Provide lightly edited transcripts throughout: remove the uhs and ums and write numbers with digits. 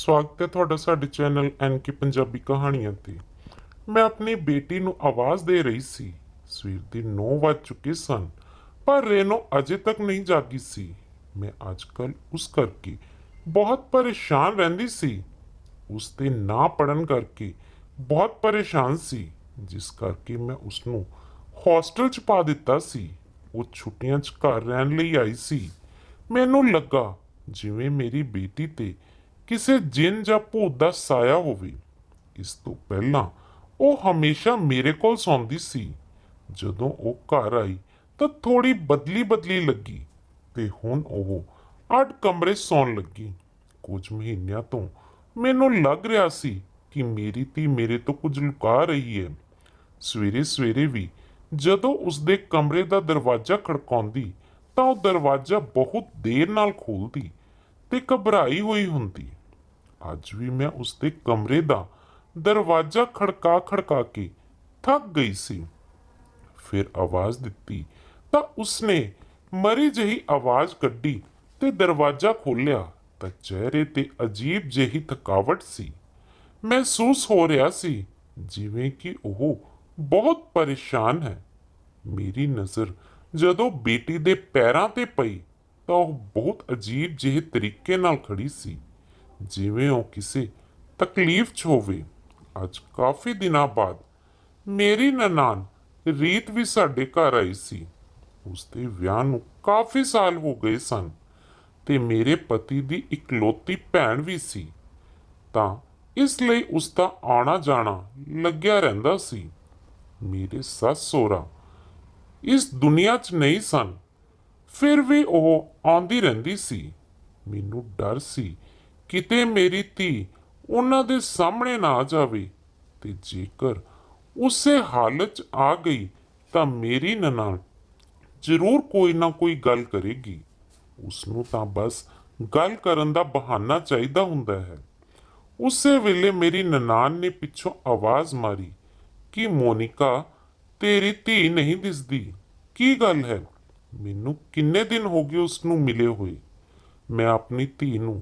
ਸਵਾਗਤ ਹੈ ਤੁਹਾਡਾ ਸਾਡੇ ਚੈਨਲ ਐਨਕੇ ਪੰਜਾਬੀ ਕਹਾਣੀਆਂ ਤੇ। ਮੈਂ ਆਪਣੀ ਬੇਟੀ ਨੂੰ ਆਵਾਜ਼ ਦੇ ਰਹੀ ਸੀ। ਸਵੇਰ ਦੇ 9 ਵੱਜ ਚੁੱਕੇ ਸਨ, ਪਰ ਰੇਨੋ ਅਜੇ ਤੱਕ ਨਹੀਂ ਜਾਗੀ ਸੀ। ਮੈਂ ਅੱਜਕੱਲ ਉਸ ਕਰਕੇ ਬਹੁਤ ਪਰੇਸ਼ਾਨ ਰਹਿੰਦੀ ਸੀ। ਉਸ ਦੇ ਨਾ ਪੜਨ ਕਰਕੇ ਬਹੁਤ ਪਰੇਸ਼ਾਨ ਸੀ, ਜਿਸ ਕਰਕੇ ਮੈਂ ਉਸ ਨੂੰ ਹੌਸਟਲ 'ਚ ਪਾ ਦਿੱਤਾ ਸੀ। ਉਹ ਛੁੱਟੀਆਂ 'ਚ ਘਰ ਰਹਿਣ ਲਈ ਆਈ ਸੀ। ਮੈਨੂੰ ਲੱਗਾ ਜਿਵੇਂ ਮੇਰੀ ਬੇਟੀ ਤੇ ਕਿਸੇ ਜਿੰਨ ਜਾਂ ਭੂਤ ਦਾ ਸਾਇਆ ਹੋਵੇ। ਇਸ ਤੋਂ ਪਹਿਲਾਂ ਉਹ ਹਮੇਸ਼ਾ ਮੇਰੇ ਕੋਲ ਸੌਂਦੀ ਸੀ। ਜਦੋਂ ਉਹ ਘਰ ਆਈ ਤਾਂ ਥੋੜੀ ਬਦਲੀ ਬਦਲੀ ਲੱਗੀ ਤੇ ਹੁਣ ਉਹ ਅੱਡ ਕਮਰੇ ਸੌਣ ਲੱਗੀ। ਕੁਝ ਮਹੀਨਿਆਂ ਤੋਂ ਮੈਨੂੰ ਲੱਗ ਰਿਹਾ ਸੀ ਕਿ ਮੇਰੀ ਧੀ ਮੇਰੇ ਤੋਂ ਕੁਝ ਲੁਕਾ ਰਹੀ ਹੈ। ਸਵੇਰੇ ਸਵੇਰੇ ਵੀ ਜਦੋਂ ਉਸਦੇ ਕਮਰੇ ਦਾ ਦਰਵਾਜ਼ਾ ਖੜਕਾਉਂਦੀ ਤਾਂ ਉਹ ਦਰਵਾਜ਼ਾ ਬਹੁਤ ਦੇਰ ਨਾਲ ਖੋਲ੍ਹਦੀ ਤੇ ਘਬਰਾਈ ਹੋਈ ਹੁੰਦੀ। ਅੱਜ ਵੀ ਮੈਂ ਉਸਦੇ ਕਮਰੇ ਦਾ ਦਰਵਾਜ਼ਾ ਖੜਕਾ ਖੜਕਾ ਕੇ ਥੱਕ ਗਈ ਸੀ। ਫਿਰ ਆਵਾਜ਼ ਦਿੱਤੀ ਤਾਂ ਉਸਨੇ ਮਰੀ ਜਿਹੀ ਆਵਾਜ਼ ਕੱਢੀ ਤੇ ਦਰਵਾਜ਼ਾ ਖੋਲ੍ਹਿਆ ਤਾਂ ਚਿਹਰੇ ਤੇ ਅਜੀਬ ਜਿਹੀ ਥਕਾਵਟ ਸੀ। ਮਹਿਸੂਸ ਹੋ ਰਿਹਾ ਸੀ ਜਿਵੇਂ ਕਿ ਉਹ ਬਹੁਤ ਪਰੇਸ਼ਾਨ ਹੈ। ਮੇਰੀ ਨਜ਼ਰ ਜਦੋਂ ਬੇਟੀ ਦੇ ਪੈਰਾਂ ਤੇ ਪਈ ਤਾਂ ਉਹ ਬਹੁਤ ਅਜੀਬ ਜਿਹੇ ਤਰੀਕੇ ਨਾਲ ਖੜੀ ਸੀ, ਜਿਵੇਂ ਉਹ ਕਿਸੇ ਤਕਲੀਫ 'ਚ ਹੋਵੇ। ਅੱਜ ਕਾਫੀ ਦਿਨਾਂ ਬਾਅਦ ਮੇਰੀ ਨਨਾਣ ਰੀਤ ਵੀ ਸਾਡੇ ਘਰ ਆਈ ਸੀ। ਉਸਦੇ ਵਿਆਹ ਨੂੰ ਕਾਫੀ ਸਾਲ ਹੋ ਗਏ ਸਨ ਤੇ ਮੇਰੇ ਪਤੀ ਦੀ ਇਕਲੌਤੀ ਭੈਣ ਵੀ ਸੀ, ਤਾਂ ਇਸ ਲਈ ਉਸਦਾ ਆਉਣਾ ਜਾਣਾ ਲੱਗਿਆ ਰਹਿੰਦਾ ਸੀ। ਮੇਰੇ ਸੱਸ ਸਹੁਰਾ ਇਸ ਦੁਨੀਆ 'ਚ ਨਹੀਂ ਸਨ, ਫਿਰ ਵੀ ਉਹ ਆਉਂਦੀ ਰਹਿੰਦੀ ਸੀ। ਮੈਨੂੰ ਡਰ ਸੀ ਕਿਤੇ ਮੇਰੀ ਧੀ ਉਹਨਾਂ ਦੇ ਸਾਹਮਣੇ ਨਾ ਆ ਜਾਵੇ ਤੇ ਜੇਕਰ ਉਸੇ ਹਾਲਤ 'ਚ ਆ ਗਈ ਤਾਂ ਮੇਰੀ ਨਨਾਣ ਜ਼ਰੂਰ ਕੋਈ ਨਾ ਕੋਈ ਗੱਲ ਕਰੇਗੀ। ਉਸਨੂੰ ਤਾਂ ਬਸ ਗੱਲ ਕਰਨ ਦਾ ਬਹਾਨਾ ਚਾਹੀਦਾ ਹੁੰਦਾ ਹੈ। ਉਸੇ ਵੇਲੇ ਮੇਰੀ ਨਨਾਣ ਨੇ ਪਿੱਛੋਂ ਆਵਾਜ਼ ਮਾਰੀ ਕਿ ਮੋਨਿਕਾ, ਤੇਰੀ ਧੀ ਨਹੀਂ ਦਿਸਦੀ, ਕੀ ਗੱਲ ਹੈ? ਮੈਨੂੰ ਕਿੰਨੇ ਦਿਨ ਹੋ ਗਏ ਉਸ ਨੂੰ ਮਿਲੇ ਹੋਏ। ਮੈਂ ਆਪਣੀ ਧੀ ਨੂੰ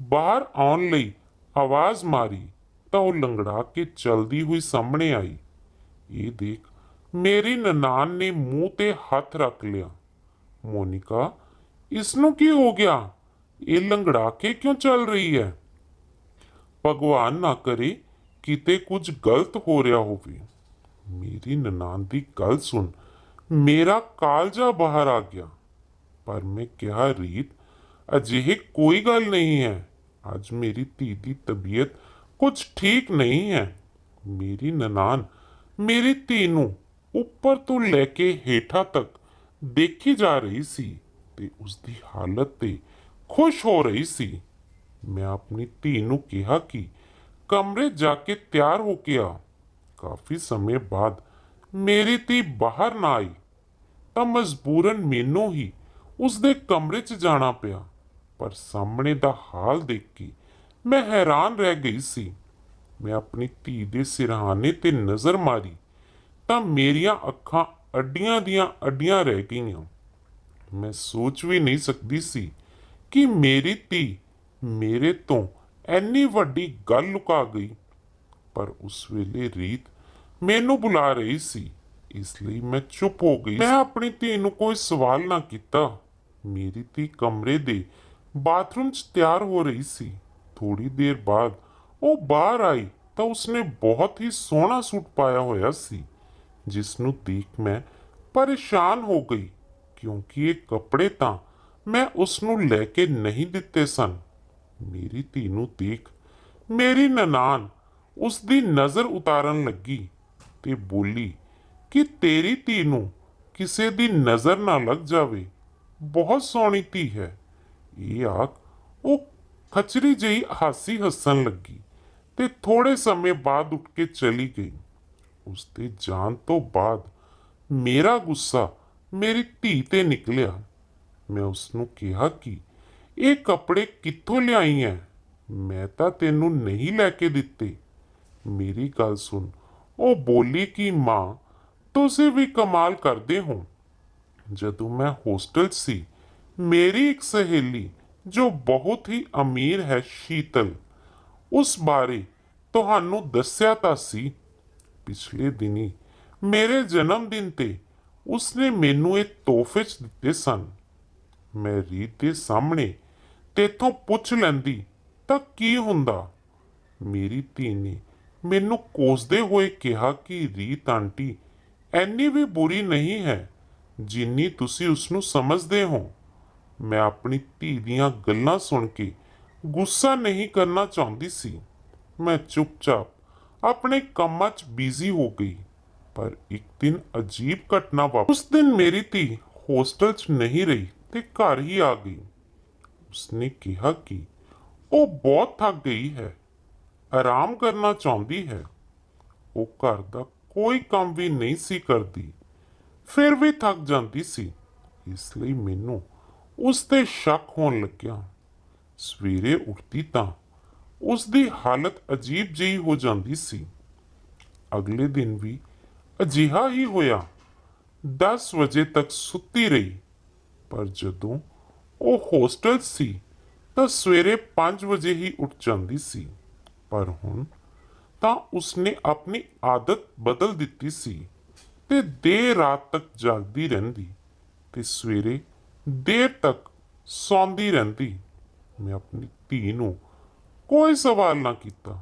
ਬਾਹਰ ਆਉਣ ਲਈ ਆਵਾਜ਼ ਮਾਰੀ ਤਾਂ ਉਹ ਲੰਗੜਾ ਕੇ ਚਲਦੀ ਹੋਈ ਸਾਹਮਣੇ ਆਈ। ਇਹ ਦੇਖ ਮੇਰੀ ਨਨਾਣ ਨੇ ਮੂੰਹ ਤੇ ਹੱਥ ਰੱਖ ਲਿਆ। ਮੋਨਿਕਾ, ਇਸ ਨੂੰ ਕੀ ਹੋ ਗਿਆ? ਇਹ ਲੰਗੜਾ ਕੇ ਕਿਉਂ ਚੱਲ ਰਹੀ ਹੈ? ਭਗਵਾਨ ਨਾ ਕਰੇ ਕਿਤੇ ਕੁਝ ਗਲਤ ਹੋ ਰਿਹਾ ਹੋਵੇ। ਮੇਰੀ ਨਨਾਣ ਦੀ ਗੱਲ ਸੁਣ ਮੇਰਾ ਕਾਲਜਾ ਬਾਹਰ ਆ ਗਿਆ। ਪਰ ਮੈਂ ਕਿਹਾ, ਰੀਤ, ਅਜਿਹੀ ਕੋਈ ਗੱਲ ਨਹੀਂ ਹੈ। ਅੱਜ ਮੇਰੀ ਧੀ ਦੀ ਤਬੀਅਤ ਕੁਝ ਠੀਕ ਨਹੀਂ ਹੈ। ਮੇਰੀ ਨਨਾਣ ਮੇਰੀ ਧੀ ਨੂੰ ਉੱਪਰ ਤੋਂ ਲੈ ਕੇ ਹੇਠਾਂ ਤੱਕ ਦੇਖੀ ਜਾ ਰਹੀ ਸੀ ਤੇ ਉਸਦੀ ਹਾਲਤ ਤੇ ਖੁਸ਼ ਹੋ ਰਹੀ ਸੀ। ਮੈਂ ਆਪਣੀ ਧੀ ਨੂੰ ਕਿਹਾ ਕਿ ਕਮਰੇ ਜਾ ਕੇ ਤਿਆਰ ਹੋ ਕੇ ਆ। ਕਾਫੀ ਸਮੇਂ ਬਾਅਦ ਮੇਰੀ ਧੀ ਬਾਹਰ ਨਾ ਆਈ ਤਾਂ ਮਜਬੂਰਨ ਮੈਨੂੰ ਹੀ ਉਸਦੇ ਕਮਰੇ 'ਚ ਜਾਣਾ ਪਿਆ। ਪਰ ਸਾਹਮਣੇ ਦਾ ਹਾਲ ਦੇਖ ਕੇ ਮੈਂ ਹੈਰਾਨ ਰਹਿ ਗਈ ਸੀ। ਮੈਂ ਆਪਣੀ ਧੀ ਦੇ ਸਿਰਹਾਣੇ ਤੇ ਨਜ਼ਰ ਮਾਰੀ ਤਾਂ ਮੇਰੀਆਂ ਅੱਖਾਂ ਅੱਡੀਆਂ ਦੀਆਂ ਅੱਡੀਆਂ ਰਹਿ ਗਈਆਂ। ਮੈਂ ਸੋਚ ਵੀ ਨਹੀਂ ਸਕਦੀ ਸੀ ਕਿ ਮੇਰੀ ਧੀ ਮੇਰੇ ਤੋਂ ਐਨੀ ਵੱਡੀ ਗੱਲ ਲੁਕਾ ਗਈ। ਪਰ ਉਸ ਵੇਲੇ ਰੀਤ ਮੈਨੂੰ ਬੁਲਾ ਰਹੀ ਸੀ, ਇਸ ਲਈ ਮੈਂ ਚੁੱਪ ਹੋ ਗਈ। ਮੈਂ ਆਪਣੀ ਧੀ ਨੂੰ ਕੋਈ ਸਵਾਲ ਨਾ ਕੀਤਾ। ਮੇਰੀ ਧੀ ਕਮਰੇ ਦੇ ਬਾਥਰੂਮ 'ਚ ਤਿਆਰ ਹੋ ਰਹੀ ਸੀ। ਥੋੜੀ ਦੇਰ ਬਾਅਦ ਉਹ ਬਾਹਰ ਆਈ ਤਾਂ ਉਸਨੇ ਬਹੁਤ ਹੀ ਸੋਹਣਾ ਸੂਟ ਪਾਇਆ ਹੋਇਆ ਸੀ, ਜਿਸ ਨੂੰ ਦੇਖ ਮੈਂ ਪਰੇਸ਼ਾਨ ਹੋ ਗਈ ਕਿਉਂਕਿ ਇਹ ਕੱਪੜੇ ਤਾਂ ਮੈਂ ਉਸ ਨੂੰ ਲੈ ਕੇ ਨਹੀਂ ਦਿੱਤੇ ਸਨ। ਮੇਰੀ ਧੀ ਨੂੰ ਦੇਖ ਮੇਰੀ ਨਨਾਣ ਉਸ ਦੀ ਨਜ਼ਰ ਉਤਾਰਨ ਲੱਗੀ ਤੇ ਬੋਲੀ ਕਿ ਤੇਰੀ ਧੀ ਨੂੰ ਕਿਸੇ ਦੀ ਨਜ਼ਰ ਨਾ ਲੱਗ ਜਾਵੇ, ਬਹੁਤ ਸੋਹਣੀ ਧੀ ਹੈ। ਇਹ ਆਖ ਉਹ ਖਚਰੀ ਜਿਹੀ ਹਾਸੀ ਹੱਸਣ ਲੱਗੀ ਤੇ ਥੋੜੇ ਸਮੇਂ ਬਾਅਦ ਉੱਠ ਕੇ ਚਲੀ ਗਈ। ਉਸਦੇ ਜਾਣ ਤੋਂ ਬਾਅਦ ਮੇਰਾ ਗੁੱਸਾ ਮੇਰੀ ਧੀ ਤੇ ਨਿਕਲਿਆ। ਮੈਂ ਉਸ ਨੂੰ ਕਿਹਾ ਕਿ ਇਹ ਕੱਪੜੇ ਕਿੱਥੋਂ ਲਿਆਈ ਹੈ? ਮੈਂ ਤਾਂ ਤੈਨੂੰ ਨਹੀਂ ਲੈ ਕੇ ਦਿੱਤੇ। ਮੇਰੀ ਗੱਲ ਸੁਣ। ਉਹ ਬੋਲੀ ਕਿ ਮਾਂ, ਤੁਸੀਂ ਵੀ ਕਮਾਲ ਕਰਦੇ ਹੋ। ਜਦੋਂ ਮੈਂ ਹੋਸਟਲ 'ਚ ਸੀ, ਮੇਰੀ ਇੱਕ ਸਹੇਲੀ ਜੋ ਬਹੁਤ ਹੀ ਅਮੀਰ ਹੈ, ਸ਼ੀਤਲ, ਉਸ ਬਾਰੇ ਤੁਹਾਨੂੰ ਦੱਸਿਆ ਤਾਂ ਸੀ। ਪਿਛਲੇ ਦਿਨੀ ਮੇਰੇ ਜਨਮ ਦਿਨ ਤੇ ਉਸਨੇ ਮੈਨੂੰ ਇਹ ਤੋਹਫੇ 'ਚ ਦਿੱਤੇ ਸਨ। ਮੈਂ ਰੀਤ ਦੇ ਸਾਹਮਣੇ ਤੇਥੋਂ ਪੁੱਛ ਲੈਂਦੀ ਤਾਂ ਕੀ ਹੁੰਦਾ। ਮੇਰੀ ਧੀ ਨੇ ਮੈਨੂੰ ਕੋਸਦੇ ਹੋਏ ਕਿਹਾ ਕਿ ਰੀਤ ਆਂਟੀ ਐਨੀ ਵੀ ਬੁਰੀ ਨਹੀਂ ਹੈ ਜਿੰਨੀ ਤੁਸੀਂ ਉਸਨੂੰ ਸਮਝਦੇ ਹੋ। ਮੈਂ ਆਪਣੀ ਧੀ ਦੀਆਂ ਗੱਲਾਂ ਸੁਣ ਕੇ ਗੁੱਸਾ ਨਹੀਂ ਕਰਨਾ ਚਾਹੁੰਦੀ ਸੀ। ਮੈਂ ਚੁੱਪਚਾਪ ਆਪਣੇ ਕੰਮਾਂ 'ਚ ਬਿਜ਼ੀ ਹੋ ਗਈ। ਪਰ ਇੱਕ ਦਿਨ ਅਜੀਬ ਘਟਨਾ ਵਾਪਰੀ। ਉਸ ਦਿਨ ਮੇਰੀ ਧੀ ਹੋਸਟਲ 'ਚ ਨਹੀਂ ਰਹੀ ਤੇ ਘਰ ਹੀ ਆ ਗਈ। ਉਸਨੇ ਕਿਹਾ ਕਿ ਉਹ ਬਹੁਤ ਥੱਕ ਗਈ ਹੈ, ਆਰਾਮ ਕਰਨਾ ਚਾਹੁੰਦੀ ਹੈ। ਉਹ ਘਰ ਦਾ ਕੋਈ ਕੰਮ ਵੀ ਨਹੀਂ ਸੀ ਕਰਦੀ, ਫਿਰ ਵੀ ਥੱਕ ਜਾਂਦੀ ਸੀ। ਇਸ ਲਈ ਮੈਨੂੰ ਉਸ ਤੇ ਸ਼ੱਕ ਹੋਣ ਲੱਗਿਆ। ਸਵੇਰੇ ਉੱਠਦੀ ਤਾਂ ਉਸ ਦੀ ਹਾਲਤ ਅਜੀਬ ਜਿਹੀ ਹੋ ਜਾਂਦੀ ਸੀ। ਅਗਲੇ ਦਿਨ ਵੀ ਅਜਿਹਾ ਹੀ ਹੋਇਆ। 10 ਵਜੇ ਤੱਕ ਸੁੱਤੀ ਰਹੀ, ਪਰ ਜਦੋਂ ਉਹ ਹੋਸਟਲ ਸੀ ਤਾਂ ਸਵੇਰੇ 5 ਵਜੇ ਹੀ ਉੱਠ ਜਾਂਦੀ ਸੀ। ਪਰ ਹੁਣ ਤਾਂ ਉਸਨੇ ਆਪਣੀ ਆਦਤ ਬਦਲ ਦਿੱਤੀ ਸੀ ਤੇ ਦੇਰ ਰਾਤ ਤੱਕ ਜਾਗਦੀ ਰਹਿੰਦੀ ਤੇ ਸਵੇਰੇ ਦੇਰ ਤੱਕ ਸੌਂਦੀ ਰਹਿੰਦੀ। ਮੈਂ ਆਪਣੀ ਧੀ ਨੂੰ ਕੋਈ ਸਵਾਲ ਨਾ ਕੀਤਾ,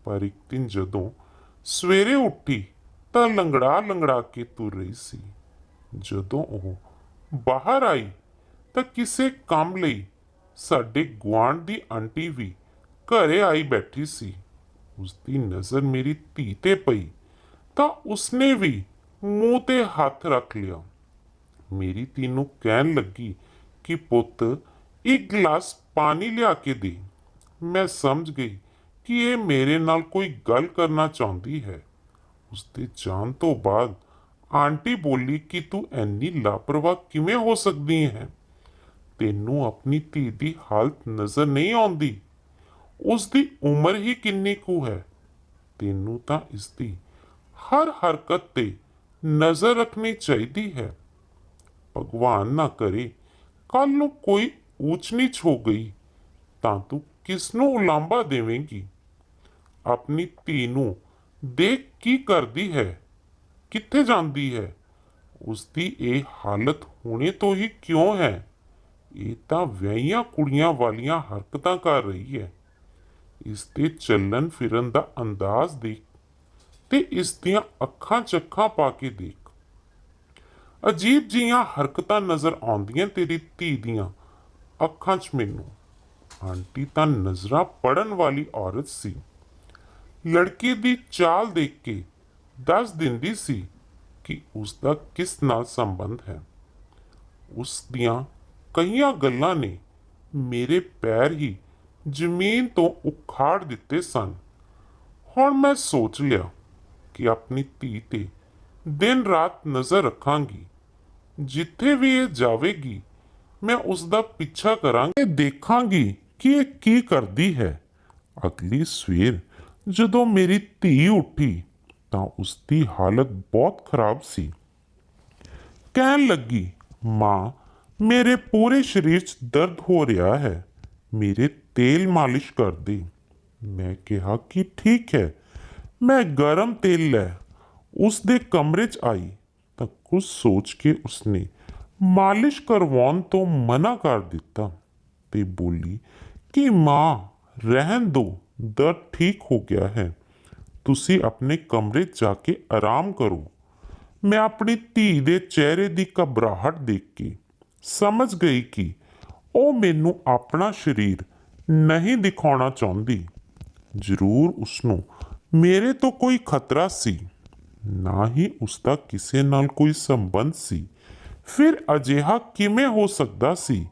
ਪਰ ਇੱਕ ਦਿਨ ਜਦੋਂ ਸਵੇਰੇ ਉੱਠੀ ਤਾਂ ਲੰਗੜਾ ਲੰਗੜਾ ਕੇ ਤੁਰ ਰਹੀ ਸੀ। ਜਦੋਂ ਉਹ ਬਾਹਰ ਆਈ ਤਾਂ ਕਿਸੇ ਕੰਮ ਲਈ ਸਾਡੇ ਗੁਆਂਢ ਦੀ ਆਂਟੀ ਵੀ ਘਰੇ ਆਈ ਬੈਠੀ ਸੀ। ਉਸਦੀ ਨਜ਼ਰ ਮੇਰੀ ਧੀ ਤੇ ਪਈ ਤਾਂ ਉਸਨੇ ਵੀ ਮੂੰਹ ਤੇ ਹੱਥ ਰੱਖ ਲਿਆ। ਮੇਰੀ ਧੀ ਨੂੰ ਕਹਿਣ ਲੱਗੀ ਕਿ ਪੁੱਤ ਇੱਕ ਗਲਾਸ ਪਾਣੀ ਲਿਆ ਕੇ ਦੇ। ਮੈਂ ਸਮਝ ਗਈ ਕਿ ਇਹ ਮੇਰੇ ਨਾਲ ਕੋਈ ਗੱਲ ਕਰਨਾ ਚਾਹੁੰਦੀ ਹੈ। ਉਸਦੇ ਜਾਣ ਤੋਂ ਬਾਅਦ ਆਂਟੀ ਬੋਲੀ ਕਿ ਤੂੰ ਇੰਨੀ ਲਾਪਰਵਾਹ ਕਿਵੇਂ ਹੋ ਸਕਦੀ ਹੈ? ਤੈਨੂੰ ਆਪਣੀ ਧੀ ਦੀ ਹਾਲਤ ਨਜ਼ਰ ਨਹੀਂ ਆਉਂਦੀ? ਉਸ ਦੀ ਉਮਰ ਹੀ ਕਿੰਨੀ ਕੁ ਹੈ? ਤੈਨੂੰ ਤਾਂ ਇਸ ਦੀ ਹਰ ਹਰਕਤ ਤੇ ਨਜ਼ਰ ਰੱਖਣੀ ਚਾਹੀਦੀ ਹੈ। ਭਗਵਾਨ ਨਾ ਕਰੇ ਕੱਲ ਨੂੰ ਕੋਈ ਊਚ ਨੀਚ ਹੋ ਗਈ ਤਾਂ ਤੂੰ ਕਿਸ ਨੂੰ ਉਲਾਂਭਾ ਦੇਵੇਂਗੀ? ਆਪਣੀ ਧੀ ਨੂੰ ਦੇਖ ਕੀ ਕਰਦੀ ਹੈ, ਕਿੱਥੇ ਜਾਂਦੀ ਹੈ? ਉਸ ਦੀ ਇਹ ਹਾਲਤ ਹੁਣੇ ਤੋਂ ਹੀ ਕਿਉਂ ਹੈ? ਇਹ ਤਾਂ ਵਿਆਹੀਆਂ ਕੁੜੀਆਂ ਵਾਲੀਆਂ ਹਰਕਤਾਂ ਕਰ ਰਹੀ ਹੈ। ਇਸ ਦੇ ਚੱਲਣ ਫਿਰਨ ਦਾ ਅੰਦਾਜ਼ ਦੇਖ ਤੇ ਇਸ ਦੀਆਂ ਅੱਖਾਂ 'ਚ ਅੱਖਾਂ ਪਾ ਕੇ ਦੇਖ। ਅਜੀਬ ਜਿਹੀਆਂ ਹਰਕਤਾਂ ਨਜ਼ਰ ਆਉਂਦੀਆਂ ਤੇਰੀ ਧੀ ਦੀਆਂ ਅੱਖਾਂ 'ਚ ਮੈਨੂੰ। ਆਂਟੀ ਤਾਂ ਨਜ਼ਰਾਂ ਪੜਨ ਵਾਲੀ ਔਰਤ ਸੀ। ਲੜਕੀ ਦੀ ਚਾਲ ਦੇਖ ਕੇ ਦੱਸ ਦਿੰਦੀ ਸੀ ਕਿ ਉਸ ਦਾ ਕਿਸ ਨਾਲ ਸੰਬੰਧ ਹੈ। ਉਸ ਦੀਆਂ ਕਈਆਂ ਗੱਲਾਂ ਨੇ ਮੇਰੇ ਪੈਰ ਹੀ ਜ਼ਮੀਨ ਤੋਂ ਉਖਾੜ ਦਿੱਤੇ ਸਨ। ਹੁਣ ਮੈਂ ਸੋਚ ਲਿਆ ਕਿ ਆਪਣੀ ਧੀ ਤੇ ਦਿਨ ਰਾਤ ਨਜ਼ਰ ਰੱਖਾਂਗੀ। ਜਿੱਥੇ ਵੀ ਇਹ ਜਾਵੇਗੀ ਮੈਂ ਉਸ ਦਾ ਪਿੱਛਾ ਕਰਾਂਗੀ ਤੇ ਦੇਖਾਂਗੀ ਕਿ ਇਹ ਕੀ ਕਰਦੀ ਹੈ। ਅਗਲੀ ਸਵੇਰ ਜਦੋਂ ਮੇਰੀ ਧੀ ਉੱਠੀ ਤਾਂ ਉਸ ਦੀ ਹਾਲਤ ਬਹੁਤ ਖਰਾਬ ਸੀ। ਕਹਿਣ ਲੱਗੀ, ਮਾਂ ਮੇਰੇ ਪੂਰੇ ਸਰੀਰ 'ਚ ਦਰਦ ਹੋ ਰਿਹਾ ਹੈ, ਮੇਰੇ ਤੇਲ ਮਾਲਿਸ਼ ਕਰ ਦੇ। ਮੈਂ ਕਿਹਾ ਕਿ ਠੀਕ ਹੈ। ਮੈਂ ਗਰਮ ਤੇਲ ਲੈ ਉਸ ਦੇ ਕਮਰੇ 'ਚ ਆਈ ਤਾਂ ਕੁਝ ਸੋਚ ਕੇ ਉਸਨੇ ਮਾਲਿਸ਼ ਕਰਵਾਉਣ ਤੋਂ ਮਨਾ ਕਰ ਦਿੱਤਾ ਤੇ ਬੋਲੀ ਕਿ ਮਾਂ ਰਹਿਣ ਦਿਓ, ਦਰਦ ਠੀਕ ਹੋ ਗਿਆ ਹੈ, ਤੁਸੀਂ ਆਪਣੇ ਕਮਰੇ 'ਚ ਜਾ ਕੇ ਆਰਾਮ ਕਰੋ। ਮੈਂ ਆਪਣੀ ਧੀ ਦੇ ਚਿਹਰੇ ਦੀ ਘਬਰਾਹਟ ਦੇਖ ਕੇ ਸਮਝ ਗਈ ਕਿ ਉਹ ਮੈਨੂੰ ਆਪਣਾ ਸਰੀਰ ਨਹੀਂ ਦਿਖਾਉਣਾ ਚਾਹੁੰਦੀ। ਜ਼ਰੂਰ ਉਸਨੂੰ ਮੇਰੇ ਤੋਂ ਕੋਈ ਖਤਰਾ ਸੀ, ਨਾ ਹੀ ਉਸਦਾ ਕਿਸੇ ਨਾਲ ਕੋਈ ਸੰਬੰਧ ਸੀ। ਫਿਰ ਅਜਿਹਾ ਕਿਵੇਂ ਹੋ ਸਕਦਾ ਸੀ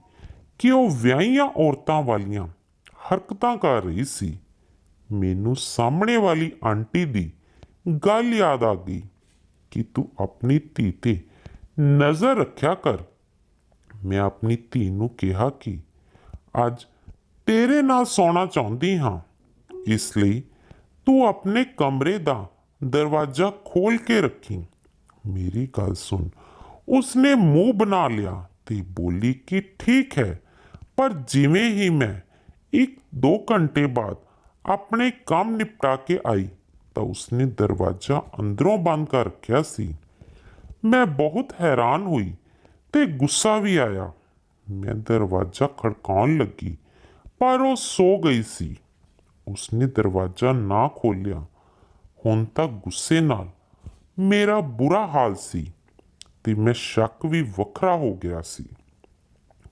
ਕਿ ਉਹ ਵਿਆਹੀਆਂ ਔਰਤਾਂ ਵਾਲੀਆਂ ਹਰਕਤਾਂ ਕਰ ਰਹੀ ਸੀ? ਮੈਨੂੰ ਸਾਹਮਣੇ ਵਾਲੀ ਆਂਟੀ ਦੀ ਗੱਲ ਯਾਦ ਆ ਗਈ ਕਿ ਤੂੰ ਆਪਣੀ ਧੀ ਤੇ ਨਜ਼ਰ ਰੱਖਿਆ ਕਰ। ਮੈਂ ਆਪਣੀ ਧੀ ਨੂੰ ਕਿਹਾ ਕਿ ਅੱਜ ਤੇਰੇ ਨਾਲ ਸੌਣਾ ਚਾਹੁੰਦੀ ਹਾਂ, ਇਸ ਲਈ ਤੂੰ ਆਪਣੇ ਕਮਰੇ ਦਾ ਦਰਵਾਜ਼ਾ ਖੋਲ ਕੇ ਰੱਖੀ। ਮੇਰੀ ਗੱਲ ਸੁਣ ਉਸਨੇ ਮੂੰਹ ਬਣਾ ਲਿਆ ਤੇ ਬੋਲੀ ਕਿ ਠੀਕ ਹੈ, ਪਰ ਜਿਵੇਂ ਹੀ ਮੈਂ 1-2 ਘੰਟੇ ਬਾਅਦ ਆਪਣੇ ਕੰਮ ਨਿਪਟਾ ਕੇ ਆਈ ਤਾਂ ਉਸਨੇ ਦਰਵਾਜ਼ਾ ਅੰਦਰੋਂ ਬੰਦ ਕਰ ਰੱਖਿਆ ਸੀ। ਮੈਂ ਬਹੁਤ ਹੈਰਾਨ ਹੋਈ ਤੇ ਗੁੱਸਾ ਵੀ ਆਇਆ। ਮੈਂ ਦਰਵਾਜ਼ਾ ਖੜਕਾਉਣ ਲੱਗੀ ਪਰ ਉਹ ਸੋ ਗਈ ਸੀ। ਉਸਨੇ ਦਰਵਾਜ਼ਾ ਨਾ ਖੋਲ੍ਹਿਆ। ਹੁਣ ਤਾਂ ਗੁੱਸੇ ਨਾਲ ਮੇਰਾ ਬੁਰਾ ਹਾਲ ਸੀ ਤੇ ਮੈਂ ਸ਼ੱਕ ਵੀ ਵੱਖਰਾ ਹੋ ਗਿਆ ਸੀ।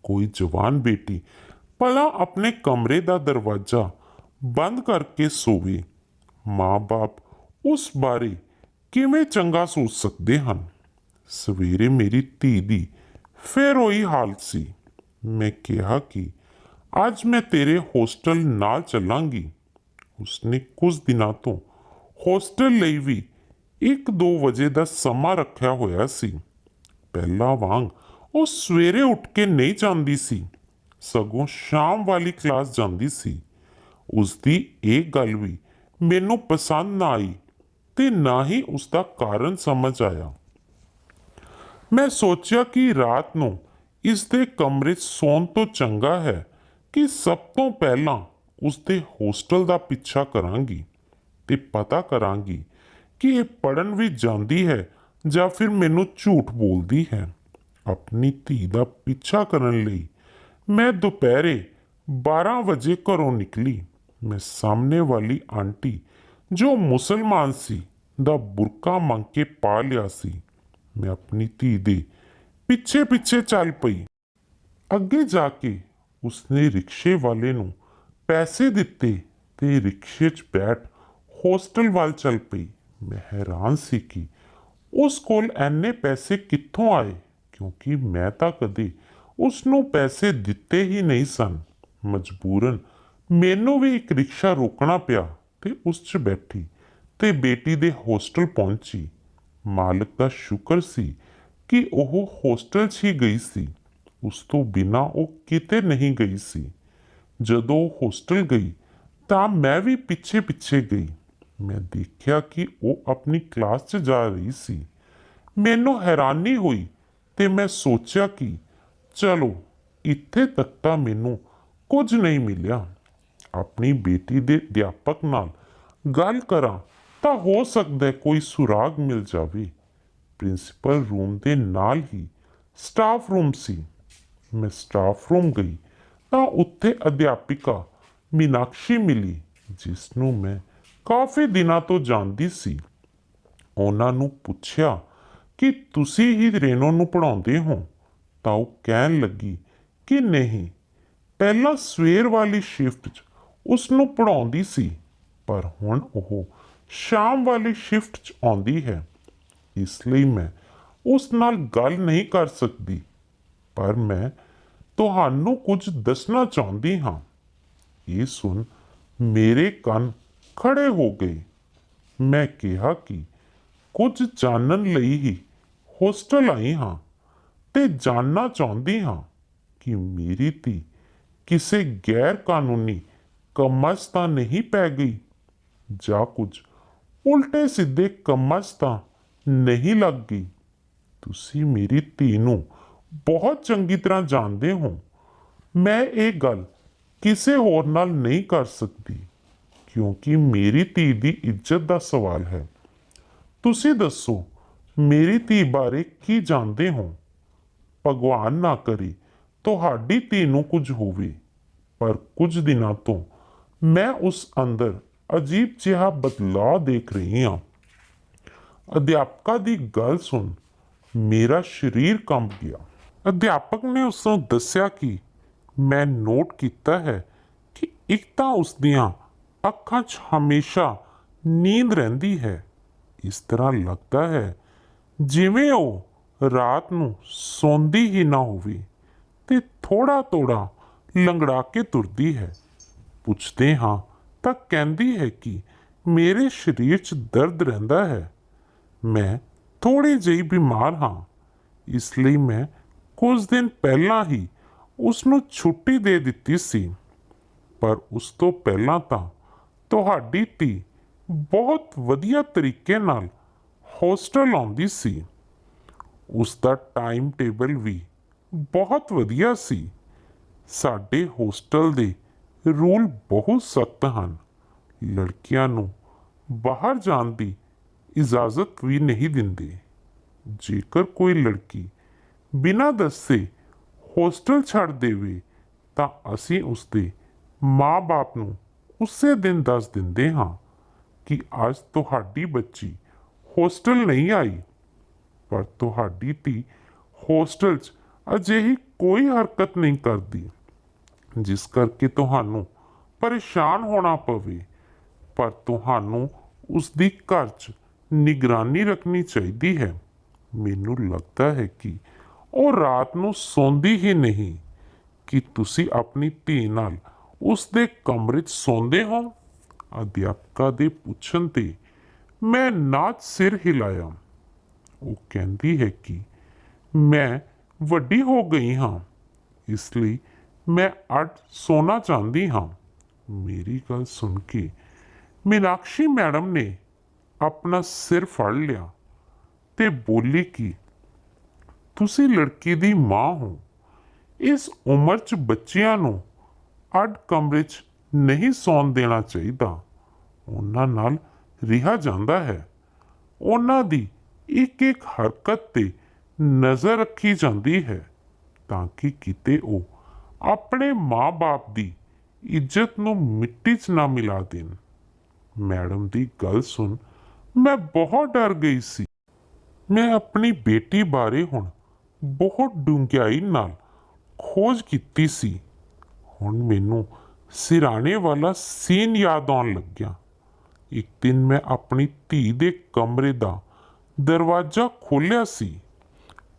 ਕੋਈ ਜਵਾਨ ਬੇਟੀ ਭਲਾ ਆਪਣੇ ਕਮਰੇ ਦਾ ਦਰਵਾਜ਼ਾ ਬੰਦ ਕਰਕੇ ਸੋਵੇ? ਮਾਂ-ਬਾਪ ਉਸ ਬਾਰੇ ਕਿਵੇਂ ਚੰਗਾ ਸੋਚ ਸਕਦੇ ਹਨ? ਸਵੇਰੇ ਮੇਰੀ ਧੀ ਦੀ ਫਿਰ ਉਹੀ ਹਾਲਤ ਸੀ। ਮੈਂ ਕਿਹਾ ਕਿ ਅੱਜ ਮੈਂ ਤੇਰੇ ਹੋਸਟਲ ਨਾਲ ਚੱਲਾਂਗੀ। ਉਸਨੇ ਕੁਝ ਦਿਨਾਂ ਤੋਂ ਹੋਸਟਲ ਲਈ ਵੀ 1-2 ਵਜੇ ਦਾ ਸਮਾਂ ਰੱਖਿਆ ਹੋਇਆ ਸੀ। ਪਹਿਲਾਂ ਵਾਂਗ ਉਹ ਸਵੇਰੇ ਉੱਠ ਕੇ ਨਹੀਂ ਜਾਂਦੀ ਸੀ, ਸਗੋਂ ਸ਼ਾਮ ਵਾਲੀ ਕਲਾਸ ਜਾਂਦੀ ਸੀ। ਉਸਦੀ ਇਹ ਗੱਲ ਵੀ ਮੈਨੂੰ ਪਸੰਦ ਨਾ ਆਈ ਤੇ ਨਾ ਹੀ ਉਸਦਾ ਕਾਰਨ ਸਮਝ ਆਇਆ। ਮੈਂ ਸੋਚਿਆ ਕਿ ਰਾਤ ਨੂੰ ਇਸ ਦੇ ਕਮਰੇ 'ਚ ਸੌਣ ਤੋਂ ਚੰਗਾ ਹੈ ਕਿ ਸਭ ਤੋਂ ਪਹਿਲਾਂ ਉਸਦੇ ਹੋਸਟਲ ਦਾ ਪਿੱਛਾ ਕਰਾਂਗੀ ਤੇ ਪਤਾ ਕਰਾਂਗੀ ਕਿ ਇਹ ਪੜ੍ਹਨ ਵੀ ਜਾਂਦੀ ਹੈ ਜਾਂ ਫਿਰ ਮੈਨੂੰ ਝੂਠ ਬੋਲਦੀ ਹੈ। ਆਪਣੀ ਧੀ ਦਾ ਪਿੱਛਾ ਕਰਨ ਲਈ ਮੈਂ ਦੁਪਹਿਰੇ 12 ਵਜੇ ਘਰੋਂ ਨਿਕਲੀ। ਮੈਂ ਸਾਹਮਣੇ ਵਾਲੀ ਆਂਟੀ ਜੋ ਮੁਸਲਮਾਨ ਸੀ ਦਾ ਬੁਰਕਾ ਮੰਗ ਕੇ ਪਾ ਲਿਆ ਸੀ। ਮੈਂ ਆਪਣੀ ਧੀ ਦੇ ਪਿੱਛੇ ਪਿੱਛੇ ਚੱਲ ਪਈ। ਅੱਗੇ ਜਾ ਕੇ ਉਸਨੇ ਰਿਕਸ਼ੇ ਵਾਲੇ ਨੂੰ ਪੈਸੇ ਦਿੱਤੇ ਤੇ ਰਿਕਸ਼ੇ 'ਚ ਬੈਠ ਹੋਸਟਲ ਵੱਲ ਚੱਲ ਪਈ। ਮੈਂ ਹੈਰਾਨ ਸੀ ਕਿ ਉਸ ਕੋਲ ਐਨੇ ਪੈਸੇ ਕਿੱਥੋਂ ਆਏ, ਕਿਉਂਕਿ ਮੈਂ ਤਾਂ ਕਦੇ ਉਸ ਨੂੰ ਪੈਸੇ ਦਿੱਤੇ ਹੀ ਨਹੀਂ ਸਨ। ਮਜਬੂਰਨ ਮੈਨੂੰ ਵੀ ਇੱਕ ਰਿਕਸ਼ਾ ਰੋਕਣਾ ਪਿਆ ਤੇ ਉਸ 'ਚ ਬੈਠੀ ਤੇ ਬੇਟੀ ਦੇ ਹੋਸਟਲ ਪਹੁੰਚੀ। ਮਾਲਕ ਦਾ ਸ਼ੁਕਰ ਸੀ ਕਿ ਉਹ ਹੋਸਟਲ 'ਚ ਹੀ ਗਈ ਸੀ। ਉਸ ਤੋਂ ਬਿਨਾਂ ਉਹ ਕਿਤੇ ਨਹੀਂ ਗਈ ਸੀ। ਜਦੋਂ ਉਹ ਹੋਸਟਲ ਗਈ ਤਾਂ ਮੈਂ ਵੀ ਪਿੱਛੇ ਪਿੱਛੇ ਗਈ। ਮੈਂ ਦੇਖਿਆ ਕਿ ਉਹ ਆਪਣੀ ਕਲਾਸ 'ਚ ਜਾ ਰਹੀ ਸੀ। ਮੈਨੂੰ ਹੈਰਾਨੀ ਹੋਈ ਤੇ ਮੈਂ ਸੋਚਿਆ ਕਿ ਚਲੋ ਇੱਥੇ ਤੱਕ ਤਾਂ ਮੈਨੂੰ ਕੁਝ ਨਹੀਂ ਮਿਲਿਆ। ਆਪਣੀ ਬੇਟੀ ਦੇ ਅਧਿਆਪਕ ਨਾਲ ਗੱਲ ਕਰਾਂ ਤਾਂ ਹੋ ਸਕਦਾ ਕੋਈ ਸੁਰਾਗ ਮਿਲ ਜਾਵੇ। ਪ੍ਰਿੰਸੀਪਲ ਰੂਮ ਦੇ ਨਾਲ ਹੀ ਸਟਾਫ ਰੂਮ ਸੀ। ਮੈਂ ਸਟਾਫ ਰੂਮ ਗਈ ਤਾਂ ਉੱਥੇ ਅਧਿਆਪਿਕਾ ਮੀਨਾਕਸ਼ੀ ਮਿਲੀ, ਜਿਸ ਨੂੰ ਮੈਂ ਕਾਫੀ ਦਿਨਾਂ ਤੋਂ ਜਾਣਦੀ ਸੀ। ਉਹਨਾਂ ਨੂੰ ਪੁੱਛਿਆ ਕਿ ਤੁਸੀਂ ਹੀ ਰੇਨੋ ਨੂੰ ਪੜ੍ਹਾਉਂਦੇ ਹੋ ਤਾਂ ਉਹ ਕਹਿਣ ਲੱਗੀ ਕਿ ਨਹੀਂ, ਪਹਿਲਾਂ ਸਵੇਰ ਵਾਲੀ ਸ਼ਿਫਟ 'ਚ ਉਸ ਨੂੰ ਪੜ੍ਹਾਉਂਦੀ ਸੀ ਪਰ ਹੁਣ ਉਹ ਸ਼ਾਮ ਵਾਲੀ ਸ਼ਿਫਟ 'ਚ ਆਉਂਦੀ ਹੈ, ਇਸ ਲਈ ਮੈਂ ਉਸ ਨਾਲ ਗੱਲ ਨਹੀਂ ਕਰ ਸਕਦੀ। ਪਰ ਮੈਂ ਤੁਹਾਨੂੰ ਕੁਝ ਦੱਸਣਾ ਚਾਹੁੰਦੀ ਹਾਂ। ਇਹ ਸੁਣ ਮੇਰੇ ਕੰਨ ਖੜੇ ਹੋ ਗਏ। ਮੈਂ ਕਿਹਾ ਕਿ ਕੁਝ ਜਾਣਨ ਲਈ ਹੀ ਹੋਸਟਲ ਆਈ ਹਾਂ ਤੇ ਜਾਣਨਾ ਚਾਹੁੰਦੀ ਹਾਂ ਕਿ ਮੇਰੀ ਧੀ ਕਿਸੇ ਗੈਰ ਕਾਨੂੰਨੀ ਕੰਮਾਂ 'ਚ ਤਾਂ ਨਹੀਂ ਪੈ ਗਈ ਜਾਂ ਕੁਝ ਉਲਟੇ ਸਿੱਧੇ ਕੰਮਾਂ 'ਚ ਤਾਂ ਨਹੀਂ ਲੱਗ ਗਈ। ਤੁਸੀਂ ਮੇਰੀ ਧੀ ਨੂੰ ਬਹੁਤ ਚੰਗੀ ਤਰ੍ਹਾਂ ਜਾਣਦੇ ਹੋ। ਮੈਂ ਇਹ ਗੱਲ ਕਿਸੇ ਹੋਰ ਨਾਲ ਨਹੀਂ ਕਰ ਸਕਦੀ ਕਿਉਂਕਿ ਮੇਰੀ ਧੀ ਦੀ ਇੱਜ਼ਤ ਦਾ ਸਵਾਲ ਹੈ। ਤੁਸੀਂ ਦੱਸੋ ਮੇਰੀ ਧੀ ਬਾਰੇ ਕੀ ਜਾਣਦੇ ਹੋ? ਭਗਵਾਨ ਨਾ ਕਰੇ ਤੁਹਾਡੀ ਧੀ ਨੂੰ ਕੁਝ ਹੋਵੇ, ਪਰ ਕੁਝ ਦਿਨਾਂ ਤੋਂ ਮੈਂ ਉਸ ਅੰਦਰ ਅਜੀਬ ਜਿਹਾ ਬਦਲਾਅ ਦੇਖ ਰਹੀ ਹਾਂ। ਅਧਿਆਪਕਾ ਦੀ ਗੱਲ ਸੁਣ ਮੇਰਾ ਸਰੀਰ ਕੰਬ ਗਿਆ। ਅਧਿਆਪਕ ਨੇ ਉਸ ਨੂੰ ਦੱਸਿਆ ਕਿ ਮੈਂ ਨੋਟ ਕੀਤਾ ਹੈ ਕਿ ਇੱਕ ਤਾਂ ਉਸ ਦੀਆਂ ਅੱਖਾਂ 'ਚ ਹਮੇਸ਼ਾ ਨੀਂਦ ਰਹਿੰਦੀ ਹੈ। ਇਸ ਤਰ੍ਹਾਂ ਲੱਗਦਾ ਹੈ ਜਿਵੇਂ ਉਹ ਰਾਤ ਨੂੰ ਸੌਂਦੀ ਹੀ ਨਾ ਹੋਵੇ ਤੇ ਥੋੜਾ ਥੋੜਾ ਲੰਗੜਾ ਕੇ ਤੁਰਦੀ ਹੈ। ਪੁੱਛਦੇ ਹਾਂ ਤਾਂ ਕਹਿੰਦੀ ਹੈ ਕਿ ਮੇਰੇ ਸਰੀਰ 'ਚ ਦਰਦ ਰਹਿੰਦਾ ਹੈ। ਮੈਂ ਥੋੜ੍ਹੀ ਜਿਹੀ ਬਿਮਾਰ ਹਾਂ, ਇਸ ਲਈ ਮੈਂ ਕੁਝ ਦਿਨ ਪਹਿਲਾਂ ਹੀ ਉਸ ਨੂੰ ਛੁੱਟੀ ਦੇ ਦਿੱਤੀ ਸੀ। ਪਰ ਉਸ ਤੋਂ ਪਹਿਲਾਂ ਤਾਂ ਤੁਹਾਡੀ ਧੀ ਬਹੁਤ ਵਧੀਆ ਤਰੀਕੇ ਨਾਲ ਹੋਸਟਲ ਆਉਂਦੀ ਸੀ। ਉਸ ਦਾ ਟਾਈਮ ਟੇਬਲ ਵੀ ਬਹੁਤ ਵਧੀਆ ਸੀ। ਸਾਡੇ ਹੋਸਟਲ ਦੇ ਰੂਲ ਬਹੁਤ ਸਖਤ ਹਨ। ਲੜਕੀਆਂ ਨੂੰ ਬਾਹਰ ਜਾਣ ਦੀ ਇਜਾਜ਼ਤ ਵੀ ਨਹੀਂ ਦਿੰਦੇ। ਜੇਕਰ ਕੋਈ ਲੜਕੀ ਬਿਨਾਂ ਦੱਸੇ ਹੋਸਟਲ ਛੱਡ ਦੇਵੇ ਤਾਂ ਅਸੀਂ ਉਸਦੇ ਮਾਂ-ਬਾਪ ਨੂੰ ਉਸੇ ਦਿਨ ਦੱਸ ਦਿੰਦੇ ਹਾਂ ਕਿ ਅੱਜ ਤੁਹਾਡੀ ਬੱਚੀ ਹੋਸਟਲ ਨਹੀਂ ਆਈ, ਪਰ ਤੁਹਾਡੀ ਧੀ ਹੋਸਟਲ 'ਚ ਅਜਿਹੀ ਕੋਈ ਹਰਕਤ ਨਹੀਂ ਕਰਦੀ ਜਿਸ ਕਰਕੇ ਤੁਹਾਨੂੰ ਪਰੇਸ਼ਾਨ ਹੋਣਾ ਪਵੇ, ਪਰ ਤੁਹਾਨੂੰ ਉਸਦੀ ਘਰ 'ਚ ਨਿਗਰਾਨੀ ਰੱਖਣੀ ਚਾਹੀਦੀ ਹੈ। ਮੈਨੂੰ ਲੱਗਦਾ ਹੈ ਕਿ ਉਹ ਰਾਤ ਨੂੰ ਸੌਂਦੀ ਹੀ ਨਹੀਂ। ਕਿ ਤੁਸੀਂ ਆਪਣੀ ਧੀ ਨਾਲ ਉਸਦੇ ਕਮਰੇ 'ਚ ਸੌਂਦੇ ਹੋ? ਅਧਿਆਪਕਾ ਦੇ ਪੁੱਛਣ 'ਤੇ ਮੈਂ ਨਾਚ ਸਿਰ ਹਿਲਾਇਆ। ਉਹ ਕਹਿੰਦੀ ਹੈ ਕਿ ਮੈਂ ਵੱਡੀ ਹੋ ਗਈ ਹਾਂ, ਇਸ ਲਈ ਮੈਂ ਅੱਡ ਸੌਣਾ ਚਾਹੁੰਦੀ ਹਾਂ। ਮੇਰੀ ਗੱਲ ਸੁਣ ਕੇ ਮੀਨਾਕਸ਼ੀ ਮੈਡਮ ਨੇ ਆਪਣਾ ਸਿਰ ਫੜ ਲਿਆ ਤੇ ਬੋਲੀ ਕਿ ਤੁਸੀਂ ਲੜਕੀ ਦੀ ਮਾਂ ਹੋ। ਇਸ ਉਮਰ 'ਚ ਬੱਚਿਆਂ ਨੂੰ ਅੱਡ ਕਮਰੇ 'ਚ ਨਹੀਂ ਸੌਣ ਦੇਣਾ ਚਾਹੀਦਾ। ਉਹਨਾਂ ਨਾਲ ਰਿਹਾ ਜਾਂਦਾ ਹੈ। ਉਹਨਾਂ ਦੀ ਇੱਕ ਇੱਕ ਹਰਕਤ 'ਤੇ ਨਜ਼ਰ ਰੱਖੀ ਜਾਂਦੀ ਹੈ ਤਾਂ ਕਿ ਕਿਤੇ ਉਹ ਆਪਣੇ ਮਾਂ-ਬਾਪ ਦੀ ਇੱਜ਼ਤ ਨੂੰ ਮਿੱਟੀ 'ਚ ਨਾ ਮਿਲਾ ਦੇਣ। ਮੈਡਮ ਦੀ ਗੱਲ ਸੁਣ ਮੈਂ ਬਹੁਤ ਡਰ ਗਈ ਸੀ। ਮੈਂ ਆਪਣੀ ਬੇਟੀ ਬਾਰੇ ਹੁਣ ਬਹੁਤ ਡੂੰਘਾਈ ਨਾਲ ਖੋਜ ਕੀਤੀ ਸੀ। ਹੁਣ ਮੈਨੂੰ ਸਿਰਾਣੇ ਵਾਲਾ ਸੀਨ ਯਾਦ ਆਉਣ ਲੱਗਿਆ। ਇੱਕ ਦਿਨ ਮੈਂ ਆਪਣੀ ਧੀ ਦੇ ਕਮਰੇ ਦਾ ਦਰਵਾਜ਼ਾ ਖੋਲ੍ਹਿਆ ਸੀ।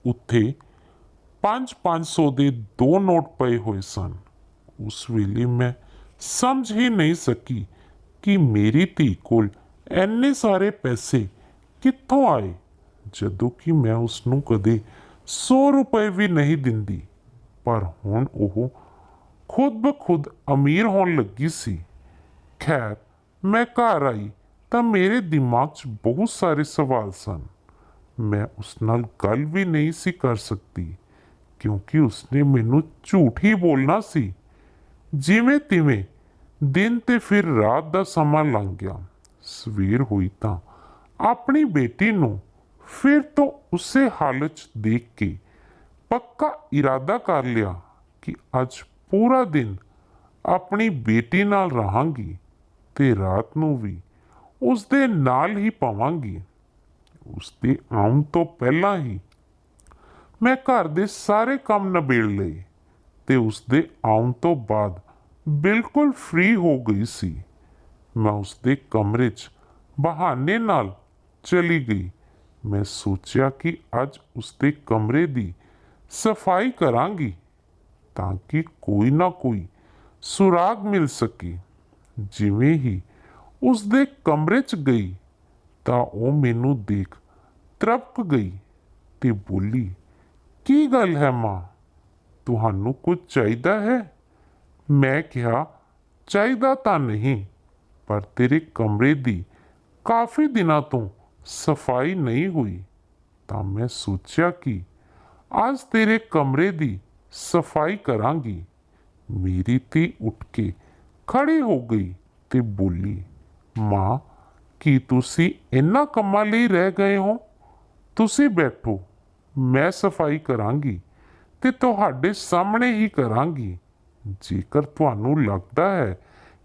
ਉੱਥੇ 500 ਦੇ 2 ਨੋਟ ਪਏ ਹੋਏ ਸਨ। ਉਸ ਵੇਲੇ ਮੈਂ ਸਮਝ ਹੀ ਨਹੀਂ ਸਕੀ ਕਿ ਮੇਰੀ ਧੀ ਕੋਲ ਇੰਨੇ ਸਾਰੇ ਪੈਸੇ ਕਿੱਥੋਂ ਆਏ, ਜਦੋਂ ਕਿ ਮੈਂ ਉਸ ਨੂੰ ਕਦੇ 100 ਰੁਪਏ ਵੀ ਨਹੀਂ ਦਿੰਦੀ। ਪਰ ਹੁਣ ਉਹ ਖੁਦ ਬ ਖੁਦ ਅਮੀਰ ਹੋਣ ਲੱਗੀ ਸੀ। ਖੈਰ, ਮੈਂ ਘਰ ਆਈ ਤਾਂ ਮੇਰੇ ਦਿਮਾਗ 'ਚ ਬਹੁਤ ਸਾਰੇ ਸਵਾਲ ਸਨ। ਮੈਂ ਉਸ ਨਾਲ ਗੱਲ ਵੀ ਨਹੀਂ ਸੀ ਕਰ ਸਕਦੀ ਕਿਉਂਕਿ ਉਸਨੇ ਮੈਨੂੰ ਝੂਠ ਹੀ ਬੋਲਣਾ ਸੀ। ਜਿਵੇਂ ਤਿਵੇਂ ਦਿਨ ਤੇ ਫਿਰ ਰਾਤ ਦਾ ਸਮਾਂ ਲੰਘ ਗਿਆ। ਸਵੇਰ ਹੋਈ ਤਾਂ ਆਪਣੀ ਬੇਟੀ ਨੂੰ ਫਿਰ ਤੋਂ ਉਸੇ ਹਾਲਤ 'ਚ ਦੇਖ ਕੇ ਪੱਕਾ ਇਰਾਦਾ ਕਰ ਲਿਆ ਕਿ ਅੱਜ ਪੂਰਾ ਦਿਨ ਆਪਣੀ ਬੇਟੀ ਨਾਲ ਰਹਾਂਗੀ ਤੇ ਰਾਤ ਨੂੰ ਵੀ ਉਸਦੇ ਨਾਲ ਹੀ ਪਵਾਂਗੀ। ਉਸਦੇ ਆਉਣ ਤੋਂ ਪਹਿਲਾਂ ਹੀ ਮੈਂ ਘਰ ਦੇ ਸਾਰੇ ਕੰਮ ਨਿਬੇੜ ਲਏ ਤੇ ਉਸਦੇ ਆਉਣ ਤੋਂ ਬਾਅਦ ਬਿਲਕੁਲ ਫ੍ਰੀ ਹੋ ਗਈ ਸੀ। ਮੈਂ ਉਸਦੇ ਕਮਰੇ 'ਚ ਬਹਾਨੇ ਨਾਲ ਚਲੀ ਗਈ। ਮੈਂ ਸੋਚਿਆ ਕਿ ਅੱਜ ਉਸਦੇ ਕਮਰੇ ਦੀ ਸਫਾਈ ਕਰਾਂਗੀ ਤਾਂ ਕਿ ਕੋਈ ਨਾ ਕੋਈ ਸੁਰਾਗ ਮਿਲ ਸਕੇ। ਜਿਵੇਂ ਹੀ ਉਸਦੇ ਕਮਰੇ 'ਚ ਗਈ ਤਾਂ ਉਹ ਮੈਨੂੰ ਦੇਖ ਤ੍ਰਬਕ ਗਈ ਤੇ ਬੋਲੀ, ਕੀ ਗੱਲ ਹੈ ਮਾਂ, ਤੁਹਾਨੂੰ ਕੁਝ ਚਾਹੀਦਾ ਹੈ? ਮੈਂ ਕਿਹਾ, ਚਾਹੀਦਾ ਤਾਂ ਨਹੀਂ, ਪਰ ਤੇਰੇ ਕਮਰੇ ਦੀ ਕਾਫੀ ਦਿਨਾਂ ਤੋਂ ਸਫਾਈ ਨਹੀਂ ਹੋਈ ਤਾਂ ਮੈਂ ਸੋਚਿਆ ਕਿ ਅੱਜ ਤੇਰੇ ਕਮਰੇ ਦੀ ਸਫਾਈ ਕਰਾਂਗੀ। ਮੇਰੀ ਧੀ ਉੱਠ ਕੇ ਖੜੀ ਹੋ ਗਈ ਤੇ ਬੋਲੀ, ਮਾਂ, ਕੀ ਤੁਸੀਂ ਇਹਨਾਂ ਕੰਮਾਂ ਲਈ ਰਹਿ ਗਏ ਹੋ? ਤੁਸੀਂ ਬੈਠੋ, ਮੈਂ ਸਫਾਈ ਕਰਾਂਗੀ ਤੇ ਤੁਹਾਡੇ ਸਾਹਮਣੇ ਹੀ ਕਰਾਂਗੀ। ਜੇਕਰ ਤੁਹਾਨੂੰ ਲੱਗਦਾ ਹੈ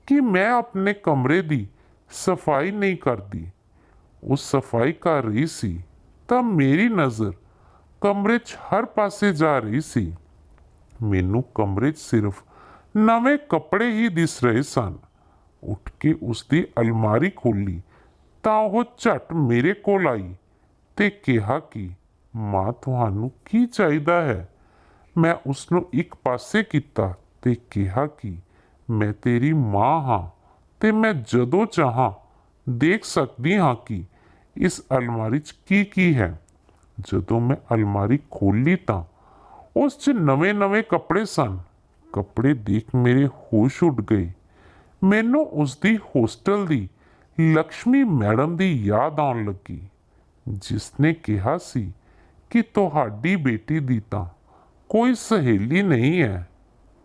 ਕਿ ਮੈਂ ਆਪਣੇ ਕਮਰੇ ਦੀ ਸਫਾਈ ਨਹੀਂ ਕਰਦੀ, ਉਹ ਸਫਾਈ ਕਰ ਰਹੀ ਸੀ ਤਾਂ ਮੇਰੀ ਨਜ਼ਰ ਕਮਰੇ 'ਚ ਹਰ ਪਾਸੇ ਜਾ ਰਹੀ ਸੀ। ਮੈਨੂੰ ਕਮਰੇ 'ਚ ਸਿਰਫ ਨਵੇਂ ਕੱਪੜੇ ਹੀ ਦਿਸ ਰਹੇ ਸਨ। ਉੱਠ ਕੇ ਉਸਦੀ ਅਲਮਾਰੀ ਖੋਲ੍ਹੀ ਤਾਂ ਉਹ ਝੱਟ ਮੇਰੇ ਕੋਲ ਆਈ ਤੇ ਕਿਹਾ ਕਿ ਮਾਂ, ਤੁਹਾਨੂੰ ਕੀ ਚਾਹੀਦਾ ਹੈ? ਮੈਂ ਉਸਨੂੰ ਇੱਕ ਪਾਸੇ ਕੀਤਾ ਤੇ ਕਿਹਾ ਕਿ ਮੈਂ ਤੇਰੀ ਮਾਂ ਹਾਂ ਤੇ ਮੈਂ ਜਦੋਂ ਚਾਹਾਂ ਦੇਖ ਸਕਦੀ ਹਾਂ ਕਿ ਇਸ ਅਲਮਾਰੀ 'ਚ ਕੀ ਕੀ ਹੈ। ਜਦੋਂ ਮੈਂ ਅਲਮਾਰੀ ਖੋਲ੍ਹੀ ਤਾਂ ਉਸ 'ਚ ਨਵੇਂ ਕੱਪੜੇ ਸਨ। ਕੱਪੜੇ ਦੇਖ ਮੇਰੇ ਹੋਸ਼ ਉੱਡ ਗਏ। ਮੈਨੂੰ ਉਸਦੀ ਹੋਸਟਲ ਦੀ ਲਕਸ਼ਮੀ ਮੈਡਮ ਦੀ ਯਾਦ ਆਉਣ ਲੱਗੀ, ਜਿਸ ਨੇ ਕਿਹਾ ਸੀ ਕਿ ਤੁਹਾਡੀ ਬੇਟੀ ਦੀ ਤਾਂ ਕੋਈ ਸਹੇਲੀ ਨਹੀਂ ਹੈ।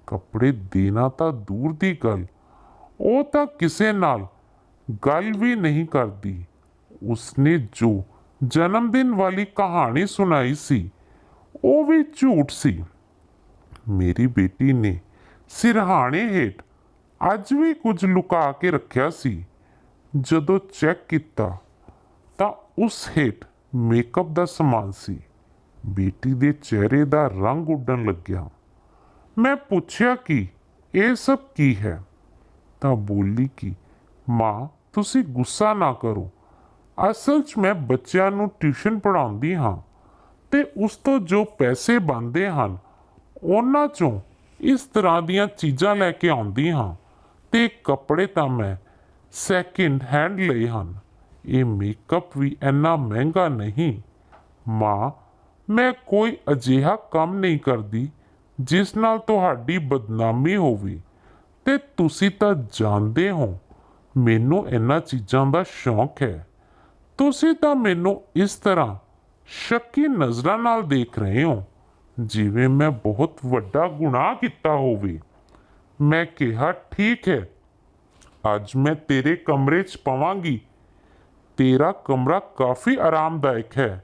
ਕੱਪੜੇ ਦੇਣਾ ਤਾਂ ਦੂਰ ਦੀ ਗੱਲ, ਉਹ ਤਾਂ ਕਿਸੇ ਨਾਲ ਗੱਲ ਵੀ ਨਹੀਂ ਕਰਦੀ। ਉਸਨੇ ਜੋ ਜਨਮ ਦਿਨ ਵਾਲੀ ਕਹਾਣੀ ਸੁਣਾਈ ਸੀ ਉਹ ਵੀ ਝੂਠ ਸੀ। ਮੇਰੀ ਬੇਟੀ ਨੇ ਸਿਰਹਾਣੇ ਹੇਠ ਅੱਜ ਵੀ ਕੁਝ ਲੁਕਾ ਕੇ ਰੱਖਿਆ ਸੀ। ਜਦੋਂ ਚੈੱਕ ਕੀਤਾ ਤਾਂ ਉਸ ਹੇਠ ਮੇਕਅਪ ਦਾ ਸਮਾਨ ਸੀ। ਬੇਟੀ ਦੇ ਚਿਹਰੇ ਦਾ ਰੰਗ ਉੱਡਣ ਲੱਗਿਆ। ਮੈਂ ਪੁੱਛਿਆ ਕਿ ਇਹ ਸਭ ਕੀ ਹੈ ਤਾਂ ਬੋਲੀ ਕਿ ਮਾਂ ਤੁਸੀਂ ਗੁੱਸਾ ਨਾ ਕਰੋ, ਅਸਲ 'ਚ ਮੈਂ ਬੱਚਿਆਂ ਨੂੰ ਟਿਊਸ਼ਨ ਪੜ੍ਹਾਉਂਦੀ ਹਾਂ ਤੇ ਉਸ ਤੋਂ ਜੋ ਪੈਸੇ ਬਣਦੇ ਹਨ ਉਹਨਾਂ 'ਚੋਂ ਇਸ ਤਰ੍ਹਾਂ ਦੀਆਂ ਚੀਜ਼ਾਂ ਲੈ ਕੇ ਆਉਂਦੀ ਹਾਂ ਤੇ ਕੱਪੜੇ ਤਾਂ ਮੈਂ ਸੈਕਿੰਡ ਹੈਂਡ ਲਏ ਹਨ। ਇਹ ਮੇਕਅਪ ਵੀ ਇੰਨਾ ਮਹਿੰਗਾ ਨਹੀਂ। ਮਾਂ ਮੈਂ ਕੋਈ ਅਜਿਹਾ ਕੰਮ ਨਹੀਂ ਕਰਦੀ ਜਿਸ ਨਾਲ ਤੁਹਾਡੀ ਬਦਨਾਮੀ ਹੋਵੇ ਤੇ ਤੁਸੀਂ ਤਾਂ ਜਾਣਦੇ ਹੋ ਮੈਨੂੰ ਇਹਨਾਂ ਚੀਜ਼ਾਂ ਦਾ ਸ਼ੌਂਕ ਹੈ। ਤੁਸੀਂ ਤਾਂ ਮੈਨੂੰ ਇਸ ਤਰ੍ਹਾਂ ਸ਼ੱਕੀ ਨਜ਼ਰਾਂ ਨਾਲ ਦੇਖ ਰਹੇ ਹੋ ਜਿਵੇਂ ਮੈਂ ਬਹੁਤ ਵੱਡਾ ਗੁਨਾਹ ਕੀਤਾ ਹੋਵੇ। ਮੈਂ ਕਿਹਾ ਠੀਕ ਹੈ, ਅੱਜ ਮੈਂ ਤੇਰੇ ਕਮਰੇ 'ਚ ਪਵਾਂਗੀ। ਤੇਰਾ ਕਮਰਾ ਕਾਫੀ ਆਰਾਮਦਾਇਕ ਹੈ।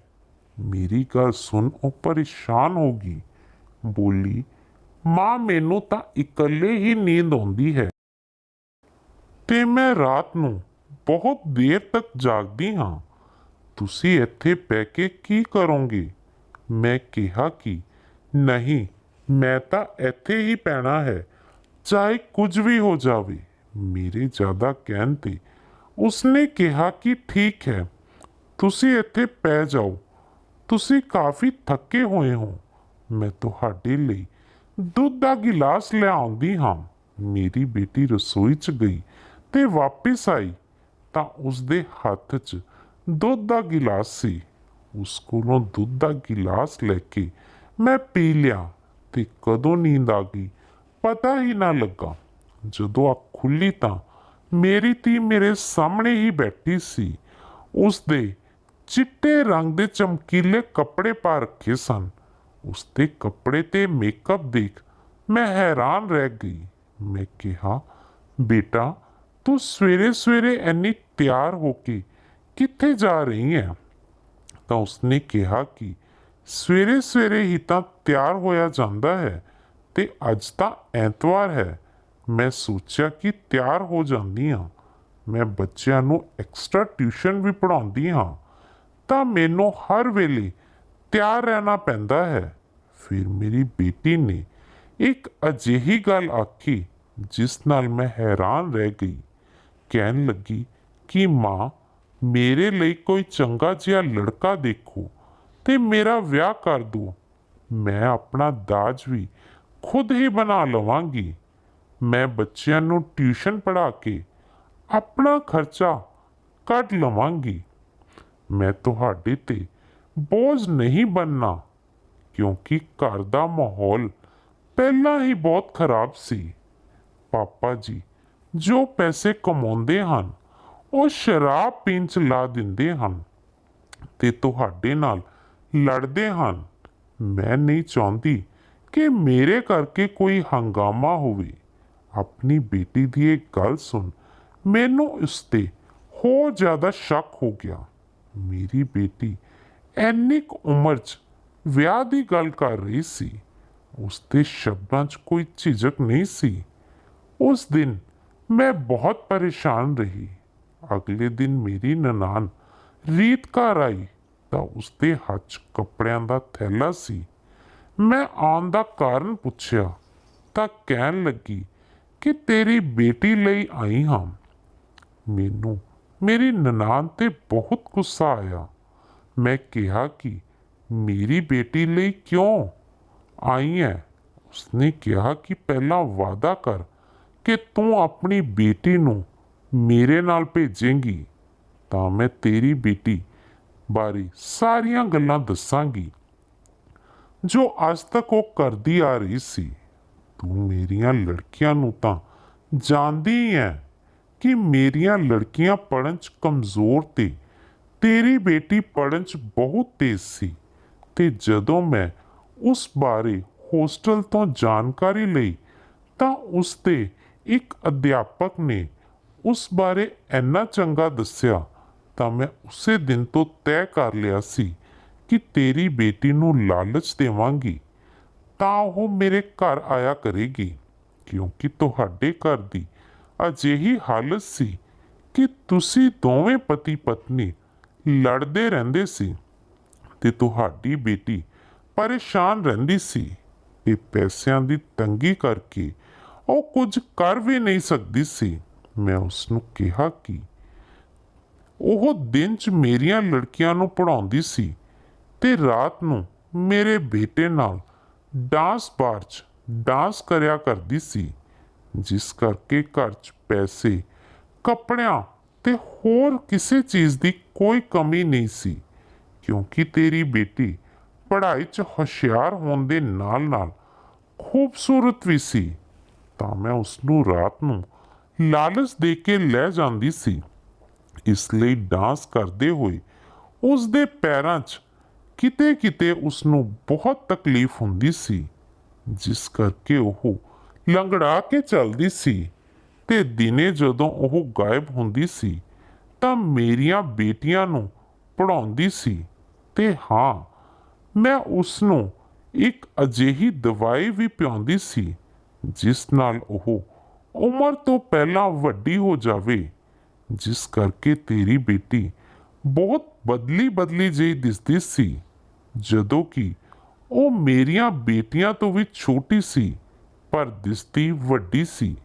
ਮੇਰੀ ਗੱਲ ਸੁਣ ਉਹ ਪਰੇਸ਼ਾਨ ਹੋ ਗਈ। ਬੋਲੀ ਮਾਂ ਮੈਨੂੰ ਤਾਂ ਇਕੱਲੇ ਹੀ ਨੀਂਦ ਆਉਂਦੀ ਹੈ ਤੇ ਮੈਂ ਰਾਤ ਨੂੰ ਬਹੁਤ ਦੇਰ ਤੱਕ ਜਾਗਦੀ ਹਾਂ। ਤੁਸੀਂ ਇੱਥੇ ਬਹਿ ਕੇ ਕੀ ਕਰੋਗੇ? ਮੈਂ ਕਿਹਾ ਕਿ ਨਹੀਂ, ਮੈਂ ਤਾਂ ਇੱਥੇ ਹੀ ਪੈਣਾ ਹੈ ਚਾਹੇ ਕੁਝ ਵੀ ਹੋ ਜਾਵੇ। ਮੇਰੇ ਜ਼ਿਆਦਾ ਕਹਿਣ ਤੇ ਉਸਨੇ ਕਿਹਾ ਕਿ ਠੀਕ ਹੈ, ਤੁਸੀਂ ਇੱਥੇ ਪੈ ਜਾਓ। ਤੁਸੀਂ ਕਾਫੀ ਥੱਕੇ ਹੋਏ ਹੋ। ਮੈਂ ਤੁਹਾਡੇ ਲਈ ਦੁੱਧ ਦਾ ਗਿਲਾਸ ਲਿਆਉਂਦੀ ਹਾਂ। ਮੇਰੀ ਬੇਟੀ ਰਸੋਈ 'ਚ ਗਈ ਤੇ ਵਾਪਿਸ ਆਈ ਤਾਂ ਉਸਦੇ ਹੱਥ 'ਚ ਦੁੱਧ ਦਾ ਗਿਲਾਸ ਸੀ। ਉਸ ਕੋਲੋਂ ਦੁੱਧ ਦਾ ਗਿਲਾਸ ਲੈ ਕੇ ਮੈਂ ਪੀ ਲਿਆ ਤੇ ਕਦੋਂ ਨੀਂਦ ਆ ਗਈ ਪਤਾ ਹੀ ਨਾ ਲੱਗਾ। ਜਦੋਂ ਅੱਖ ਖੁੱਲੀ ਤਾਂ ਮੇਰੀ ਧੀ ਮੇਰੇ ਸਾਹਮਣੇ ਹੀ ਬੈਠੀ ਸੀ। ਉਸਦੇ ਚਿੱਟੇ ਰੰਗ ਦੇ ਚਮਕੀਲੇ ਕੱਪੜੇ ਪਾ ਰੱਖੇ ਸਨ। ਉਸਦੇ ਕੱਪੜੇ ਤੇ ਮੇਕਅਪ ਦੇਖ ਮੈਂ ਹੈਰਾਨ ਰਹਿ ਗਈ। ਮੈਂ ਕਿਹਾ ਬੇਟਾ ਤੂੰ ਸਵੇਰੇ ਸਵੇਰੇ ਇੰਨੀ ਤਿਆਰ ਹੋ ਕੇ ਕਿੱਥੇ ਜਾ ਰਹੀ ਹੈ? ਤਾਂ ਉਸਨੇ ਕਿਹਾ ਕਿ ਸਵੇਰੇ ਸਵੇਰੇ ਹੀ ਤਾਂ ਤਿਆਰ ਹੋਇਆ ਜਾਂਦਾ ਹੈ ਤੇ ਅੱਜ ਤਾਂ ਐਤਵਾਰ ਹੈ। ਮੈਂ ਸੋਚਿਆ ਕਿ ਤਿਆਰ ਹੋ ਜਾਂਦੀ ਹਾਂ। ਮੈਂ ਬੱਚਿਆਂ ਨੂੰ ਐਕਸਟਰਾ ਟਿਊਸ਼ਨ ਵੀ ਪੜ੍ਹਾਉਂਦੀ ਹਾਂ ਤਾਂ ਮੈਨੂੰ ਹਰ ਵੇਲੇ ਤਿਆਰ ਰਹਿਣਾ ਪੈਂਦਾ ਹੈ। ਫਿਰ ਮੇਰੀ ਬੇਟੀ ਨੇ ਇੱਕ ਅਜਿਹੀ ਗੱਲ ਆਖੀ ਜਿਸ ਨਾਲ ਮੈਂ ਹੈਰਾਨ ਰਹਿ ਗਈ। ਕਹਿਣ ਲੱਗੀ ਕਿ ਮਾਂ ਮੇਰੇ ਲਈ ਕੋਈ ਚੰਗਾ ਜਿਹਾ ਲੜਕਾ ਦੇਖੋ ਤੇ ਮੇਰਾ ਵਿਆਹ ਕਰ ਦਿਓ। ਮੈਂ ਆਪਣਾ ਦਾਜ ਵੀ ਖੁਦ ਹੀ ਬਣਾ ਲਵਾਂਗੀ। ਮੈਂ ਬੱਚਿਆਂ ਨੂੰ ਟਿਊਸ਼ਨ ਪੜ੍ਹਾ ਕੇ ਆਪਣਾ ਖਰਚਾ ਕੱਢ ਲਵਾਂਗੀ। ਮੈਂ ਤੁਹਾਡੇ ਤੇ ਬੋਝ ਨਹੀਂ ਬਣਨਾ ਕਿਉਂਕਿ ਘਰ ਦਾ ਮਾਹੌਲ ਪਹਿਲਾਂ ਹੀ ਬਹੁਤ ਖਰਾਬ ਸੀ। ਪਾਪਾ ਜੀ ਜੋ ਪੈਸੇ ਕਮਾਉਂਦੇ ਹਨ ਉਹ ਸ਼ਰਾਬ ਪੀਣ 'ਚ ਲਾ ਦਿੰਦੇ ਹਨ ਤੇ ਤੁਹਾਡੇ ਨਾਲ ਲੜਦੇ ਹਨ। ਮੈਂ ਨਹੀਂ ਚਾਹੁੰਦੀ ਕਿ ਮੇਰੇ ਕਰਕੇ ਕੋਈ ਹੰਗਾਮਾ ਹੋਵੇ। ਆਪਣੀ ਬੇਟੀ ਦੀ ਇਹ ਗੱਲ ਸੁਣ ਮੈਨੂੰ ਉਸ 'ਤੇ ਹੋਰ ਜ਼ਿਆਦਾ ਸ਼ੱਕ ਹੋ ਗਿਆ। ਮੇਰੀ ਬੇਟੀ ਇੰਨੀ ਕੁ ਉਮਰ 'ਚ ਵਿਆਹ ਦੀ ਗੱਲ ਕਰ ਰਹੀ ਸੀ। ਉਸ ਦੇ ਸ਼ਬਦਾਂ 'ਚ ਕੋਈ ਝਿਜਕ ਨਹੀਂ ਸੀ। ਉਸ ਦਿਨ ਮੈਂ ਬਹੁਤ ਪਰੇਸ਼ਾਨ ਰਹੀ। ਅਗਲੇ ਦਿਨ ਮੇਰੀ ਨਨਾਣ ਰੀਤ ਘਰ ਆਈ ਤਾਂ ਉਸਦੇ ਹੱਥ 'ਚ ਕੱਪੜਿਆਂ ਦਾ ਥੈਲਾ ਸੀ। ਮੈਂ ਆਉਣ ਦਾ ਕਾਰਨ ਪੁੱਛਿਆ ਤਾਂ ਕਹਿਣ ਲੱਗੀ ਕਿ ਤੇਰੀ ਬੇਟੀ ਲਈ ਆਈ ਹਾਂ। ਮੈਨੂੰ ਮੇਰੀ ਨਨਾਣ ਤੇ ਬਹੁਤ ਗੁੱਸਾ ਆਇਆ। ਮੈਂ ਕਿਹਾ ਕਿ ਮੇਰੀ ਬੇਟੀ ਲਈ ਕਿਉਂ ਆਈ ਹੈ? ਉਸਨੇ ਕਿਹਾ ਕਿ ਪਹਿਲਾਂ ਵਾਅਦਾ ਕਰ ਕਿ ਤੂੰ ਆਪਣੀ ਬੇਟੀ ਨੂੰ ਮੇਰੇ ਨਾਲ ਭੇਜੇਂਗੀ ਤਾਂ ਮੈਂ ਤੇਰੀ ਬੇਟੀ ਬਾਰੇ ਸਾਰੀਆਂ ਗੱਲਾਂ ਦੱਸਾਂਗੀ ਜੋ ਅੱਜ ਤੱਕ ਉਹ ਕਰਦੀ ਆ ਰਹੀ ਸੀ। ਤੂੰ ਮੇਰੀਆਂ ਲੜਕੀਆਂ ਨੂੰ ਤਾਂ ਜਾਣਦੀ ਹੀ ਹੈ ਕਿ ਮੇਰੀਆਂ ਲੜਕੀਆਂ ਪੜ੍ਹਨ 'ਚ ਕਮਜ਼ੋਰ ਤੇ ਤੇਰੀ ਬੇਟੀ ਪੜ੍ਹਨ 'ਚ ਬਹੁਤ ਤੇਜ਼ ਸੀ। ਤੇ ਜਦੋਂ ਮੈਂ ਉਸ ਬਾਰੇ ਹੋਸਟਲ ਤੋਂ ਜਾਣਕਾਰੀ ਲਈ ਤਾਂ ਉਸ ਦੇ ਇੱਕ ਅਧਿਆਪਕ ਨੇ ਉਸ ਬਾਰੇ ਇੰਨਾ ਚੰਗਾ ਦੱਸਿਆ ਤਾਂ ਮੈਂ ਉਸੇ ਦਿਨ ਤੋਂ ਤੈਅ ਕਰ ਲਿਆ ਸੀ ਕਿ ਤੇਰੀ ਬੇਟੀ ਨੂੰ ਲਾਲਚ ਦੇਵਾਂਗੀ ਤਾਂ ਉਹ ਮੇਰੇ ਘਰ ਆਇਆ ਕਰੇਗੀ, ਕਿਉਂਕਿ ਤੁਹਾਡੇ ਘਰ ਦੀ ਅਜਿਹੀ ਹਾਲਤ ਸੀ ਕਿ ਤੁਸੀਂ ਦੋਵੇਂ ਪਤੀ ਪਤਨੀ ਲੜਦੇ ਰਹਿੰਦੇ ਸੀ ਤੇ ਤੁਹਾਡੀ ਬੇਟੀ ਪਰੇਸ਼ਾਨ ਰਹਿੰਦੀ ਸੀ ਤੇ ਪੈਸਿਆਂ ਦੀ ਤੰਗੀ ਕਰਕੇ ਉਹ ਕੁਝ ਕਰ ਵੀ ਨਹੀਂ ਸਕਦੀ ਸੀ। ਮੈਂ ਉਸ ਨੂੰ ਕਿਹਾ ਕਿ ਉਹ ਦਿਨ 'ਚ ਮੇਰੀਆਂ ਲੜਕੀਆਂ ਨੂੰ ਪੜ੍ਹਾਉਂਦੀ ਸੀ ਤੇ ਰਾਤ ਨੂੰ ਮੇਰੇ ਬੇਟੇ ਨਾਲ ਡਾਂਸ ਬਾਰ 'ਚ ਡਾਂਸ ਕਰਿਆ ਕਰਦੀ ਸੀ, ਜਿਸ ਕਰਕੇ ਘਰ 'ਚ ਪੈਸੇ, ਕੱਪੜਿਆਂ ਤੇ ਹੋਰ ਕਿਸੇ ਚੀਜ਼ ਦੀ ਕੋਈ ਕਮੀ ਨਹੀਂ ਸੀ। ਕਿਉਂਕਿ ਤੇਰੀ ਬੇਟੀ ਪੜ੍ਹਾਈ 'ਚ ਹੁਸ਼ਿਆਰ ਹੋਣ ਦੇ ਨਾਲ ਨਾਲ ਖੂਬਸੂਰਤ ਵੀ ਸੀ, ਤਾਂ ਮੈਂ ਉਸ ਨੂੰ ਰਾਤ ਨੂੰ ਲਾਲਚ ਦੇ ਕੇ ਲੈ ਜਾਂਦੀ ਸੀ। ਇਸ ਲਈ ਡਾਂਸ ਕਰਦੇ ਹੋਏ ਉਸ ਦੇ ਪੈਰਾਂ 'ਚ ਕਿਤੇ ਕਿਤੇ ਉਸ ਨੂੰ ਬਹੁਤ ਤਕਲੀਫ ਹੁੰਦੀ ਸੀ, ਜਿਸ ਕਰਕੇ ਉਹ ਲੰਗੜਾ ਕੇ ਚੱਲਦੀ ਸੀ ਤੇ ਦਿਨੇ ਜਦੋਂ ਉਹ ਗਾਇਬ ਹੁੰਦੀ ਸੀ ਤਾਂ ਮੇਰੀਆਂ ਬੇਟੀਆਂ ਨੂੰ ਪੜ੍ਹਾਉਂਦੀ ਸੀ। ਤੇ ਹਾਂ, ਮੈਂ ਉਸ ਨੂੰ ਇੱਕ ਅਜਿਹੀ ਦਵਾਈ ਵੀ ਪਿਆਉਂਦੀ ਸੀ ਜਿਸ ਨਾਲ ਉਹ ਉਮਰ ਤੋਂ ਪਹਿਲਾਂ ਵੱਡੀ ਹੋ ਜਾਵੇ, ਜਿਸ ਕਰਕੇ ਤੇਰੀ ਬੇਟੀ ਬਹੁਤ ਬਦਲੀ ਜਿਹੀ ਦਿਸਦੀ ਸੀ, ਜਦੋਂ ਕਿ ਉਹ ਮੇਰੀਆਂ ਬੇਟੀਆਂ ਤੋਂ ਵੀ ਛੋਟੀ ਸੀ ਪਰ ਦਿਸਦੀ ਵੱਡੀ ਸੀ।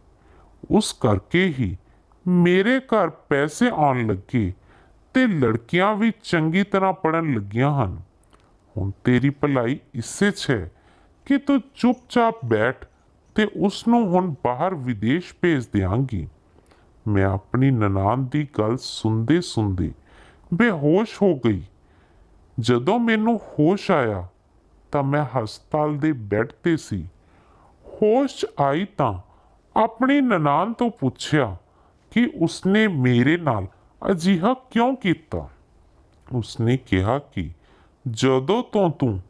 ਉਸ ਕਰਕੇ ਹੀ ਮੇਰੇ ਘਰ ਪੈਸੇ ਆਉਣ ਲੱਗੇ ਤੇ ਲੜਕੀਆਂ ਵੀ ਚੰਗੀ ਤਰ੍ਹਾਂ ਪੜ੍ਹਨ ਲੱਗੀਆਂ ਹਨ। ਹੁਣ ਤੇਰੀ ਭਲਾਈ ਇਸੇ 'ਚ ਹੈ ਕਿ ਤੂੰ ਚੁੱਪਚਾਪ ਬੈਠ ਤੇ ਉਸ ਨੂੰ ਹੁਣ ਬਾਹਰ ਵਿਦੇਸ਼ ਭੇਜ ਦਿਆਂਗੀ। ਮੈਂ ਆਪਣੀ ਨਨਾਣ ਦੀ ਗੱਲ ਸੁਣਦੇ ਸੁਣਦੇ ਬੇਹੋਸ਼ ਹੋ ਗਈ। ਜਦੋਂ ਮੈਨੂੰ ਹੋਸ਼ ਆਇਆ ਤਾਂ ਮੈਂ ਹਸਪਤਾਲ ਦੇ ਬੈੱਡ ਤੇ ਸੀ। ਹੋਸ਼ 'ਚ ਆਈ ਤਾਂ ਆਪਣੀ ਨਨਾਣ ਤੋਂ ਪੁੱਛਿਆ ਕਿ ਉਸਨੇ ਮੇਰੇ ਨਾਲ ਅਜਿਹਾ ਕਿਉਂ ਕੀਤਾ। ਉਸਨੇ ਕਿਹਾ ਕਿ ਜਦੋਂ ਤੋਂ ਤੂੰ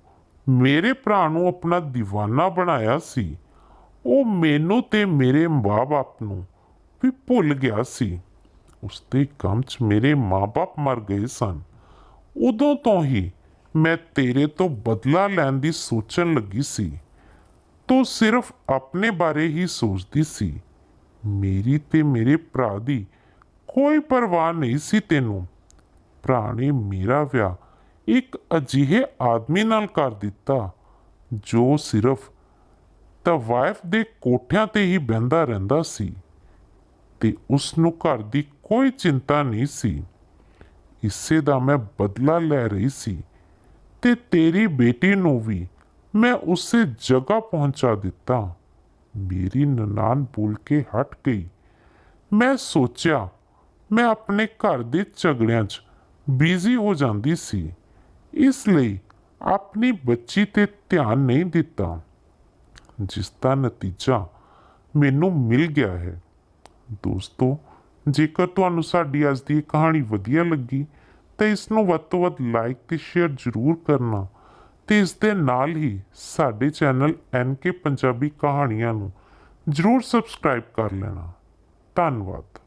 ਮੇਰੇ ਭਰਾ ਨੂੰ ਆਪਣਾ ਦੀਵਾਨਾ ਬਣਾਇਆ ਸੀ, ਉਹ ਮੈਨੂੰ ਤੇ ਮੇਰੇ ਮਾਂ-ਬਾਪ ਨੂੰ ਵੀ ਭੁੱਲ ਗਿਆ ਸੀ। ਉਸਦੇ ਗਮ 'ਚ ਮੇਰੇ ਮਾਂ-ਬਾਪ ਮਰ ਗਏ ਸਨ। ਉਦੋਂ ਤੋਂ ਹੀ ਮੈਂ ਤੇਰੇ ਤੋਂ ਬਦਲਾ ਲੈਣ ਦੀ ਸੋਚਣ ਲੱਗੀ ਸੀ। ਤੂੰ ਸਿਰਫ ਆਪਣੇ ਬਾਰੇ ਹੀ ਸੋਚਦੀ ਸੀ। ਮੇਰੀ ਤੇ ਮੇਰੇ ਭਰਾ ਦੀ ਕੋਈ ਪਰਵਾਹ ਨਹੀਂ ਸੀ ਤੈਨੂੰ। ਭਰਾ ਨੇ ਮੇਰਾ ਵਿਆਹ ਇੱਕ ਅਜਿਹੇ ਆਦਮੀ ਨਾਲ ਕਰ ਦਿੱਤਾ ਜੋ ਸਿਰਫ ਤਵਾਇਫ ਦੇ ਕੋਠਿਆਂ ਤੇ ਹੀ ਬਹਿੰਦਾ ਰਹਿੰਦਾ ਸੀ ਤੇ ਉਸ ਨੂੰ ਘਰ ਦੀ ਕੋਈ ਚਿੰਤਾ ਨਹੀਂ ਸੀ। ਇਸੇ ਦਾ ਮੈਂ ਬਦਲਾ ਲੈ ਰਹੀ ਸੀ ਤੇ ਤੇਰੀ ਬੇਟੀ ਨੂੰ ਵੀ ਮੈਂ ਉਸੇ ਜਗ੍ਹਾ ਪਹੁੰਚਾ ਦਿੱਤਾ। ਮੇਰੀ ਨਨਾਣ ਬੋਲ ਕੇ ਹਟ ਗਈ। ਮੈਂ ਸੋਚਿਆ ਮੈਂ ਆਪਣੇ ਘਰ ਦੇ ਝਗੜਿਆਂ 'ਚ ਬਿਜ਼ੀ ਹੋ ਜਾਂਦੀ ਸੀ, ਇਸ ਲਈ ਆਪਣੀ ਬੱਚੀ ਤੇ ਧਿਆਨ ਨਹੀਂ ਦਿੱਤਾ, ਜਿਸ ਦਾ ਨਤੀਜਾ ਮੈਨੂੰ ਮਿਲ ਗਿਆ ਹੈ। ਦੋਸਤੋ, ਜੇਕਰ ਤੁਹਾਨੂੰ ਸਾਡੀ ਅੱਜ ਦੀ ਕਹਾਣੀ ਵਧੀਆ ਲੱਗੀ ਤਾਂ ਇਸ ਨੂੰ ਵੱਧ ਤੋਂ ਵੱਧ ਲਾਈਕ ਤੇ ਸ਼ੇਅਰ ਜ਼ਰੂਰ ਕਰਨਾ ਤੇ ਇਸ ਦੇ ਨਾਲ ਹੀ ਸਾਡੇ ਚੈਨਲ NK ਪੰਜਾਬੀ ਕਹਾਣੀਆਂ ਨੂੰ ਜ਼ਰੂਰ ਸਬਸਕ੍ਰਾਈਬ ਕਰ ਲੈਣਾ। ਧੰਨਵਾਦ।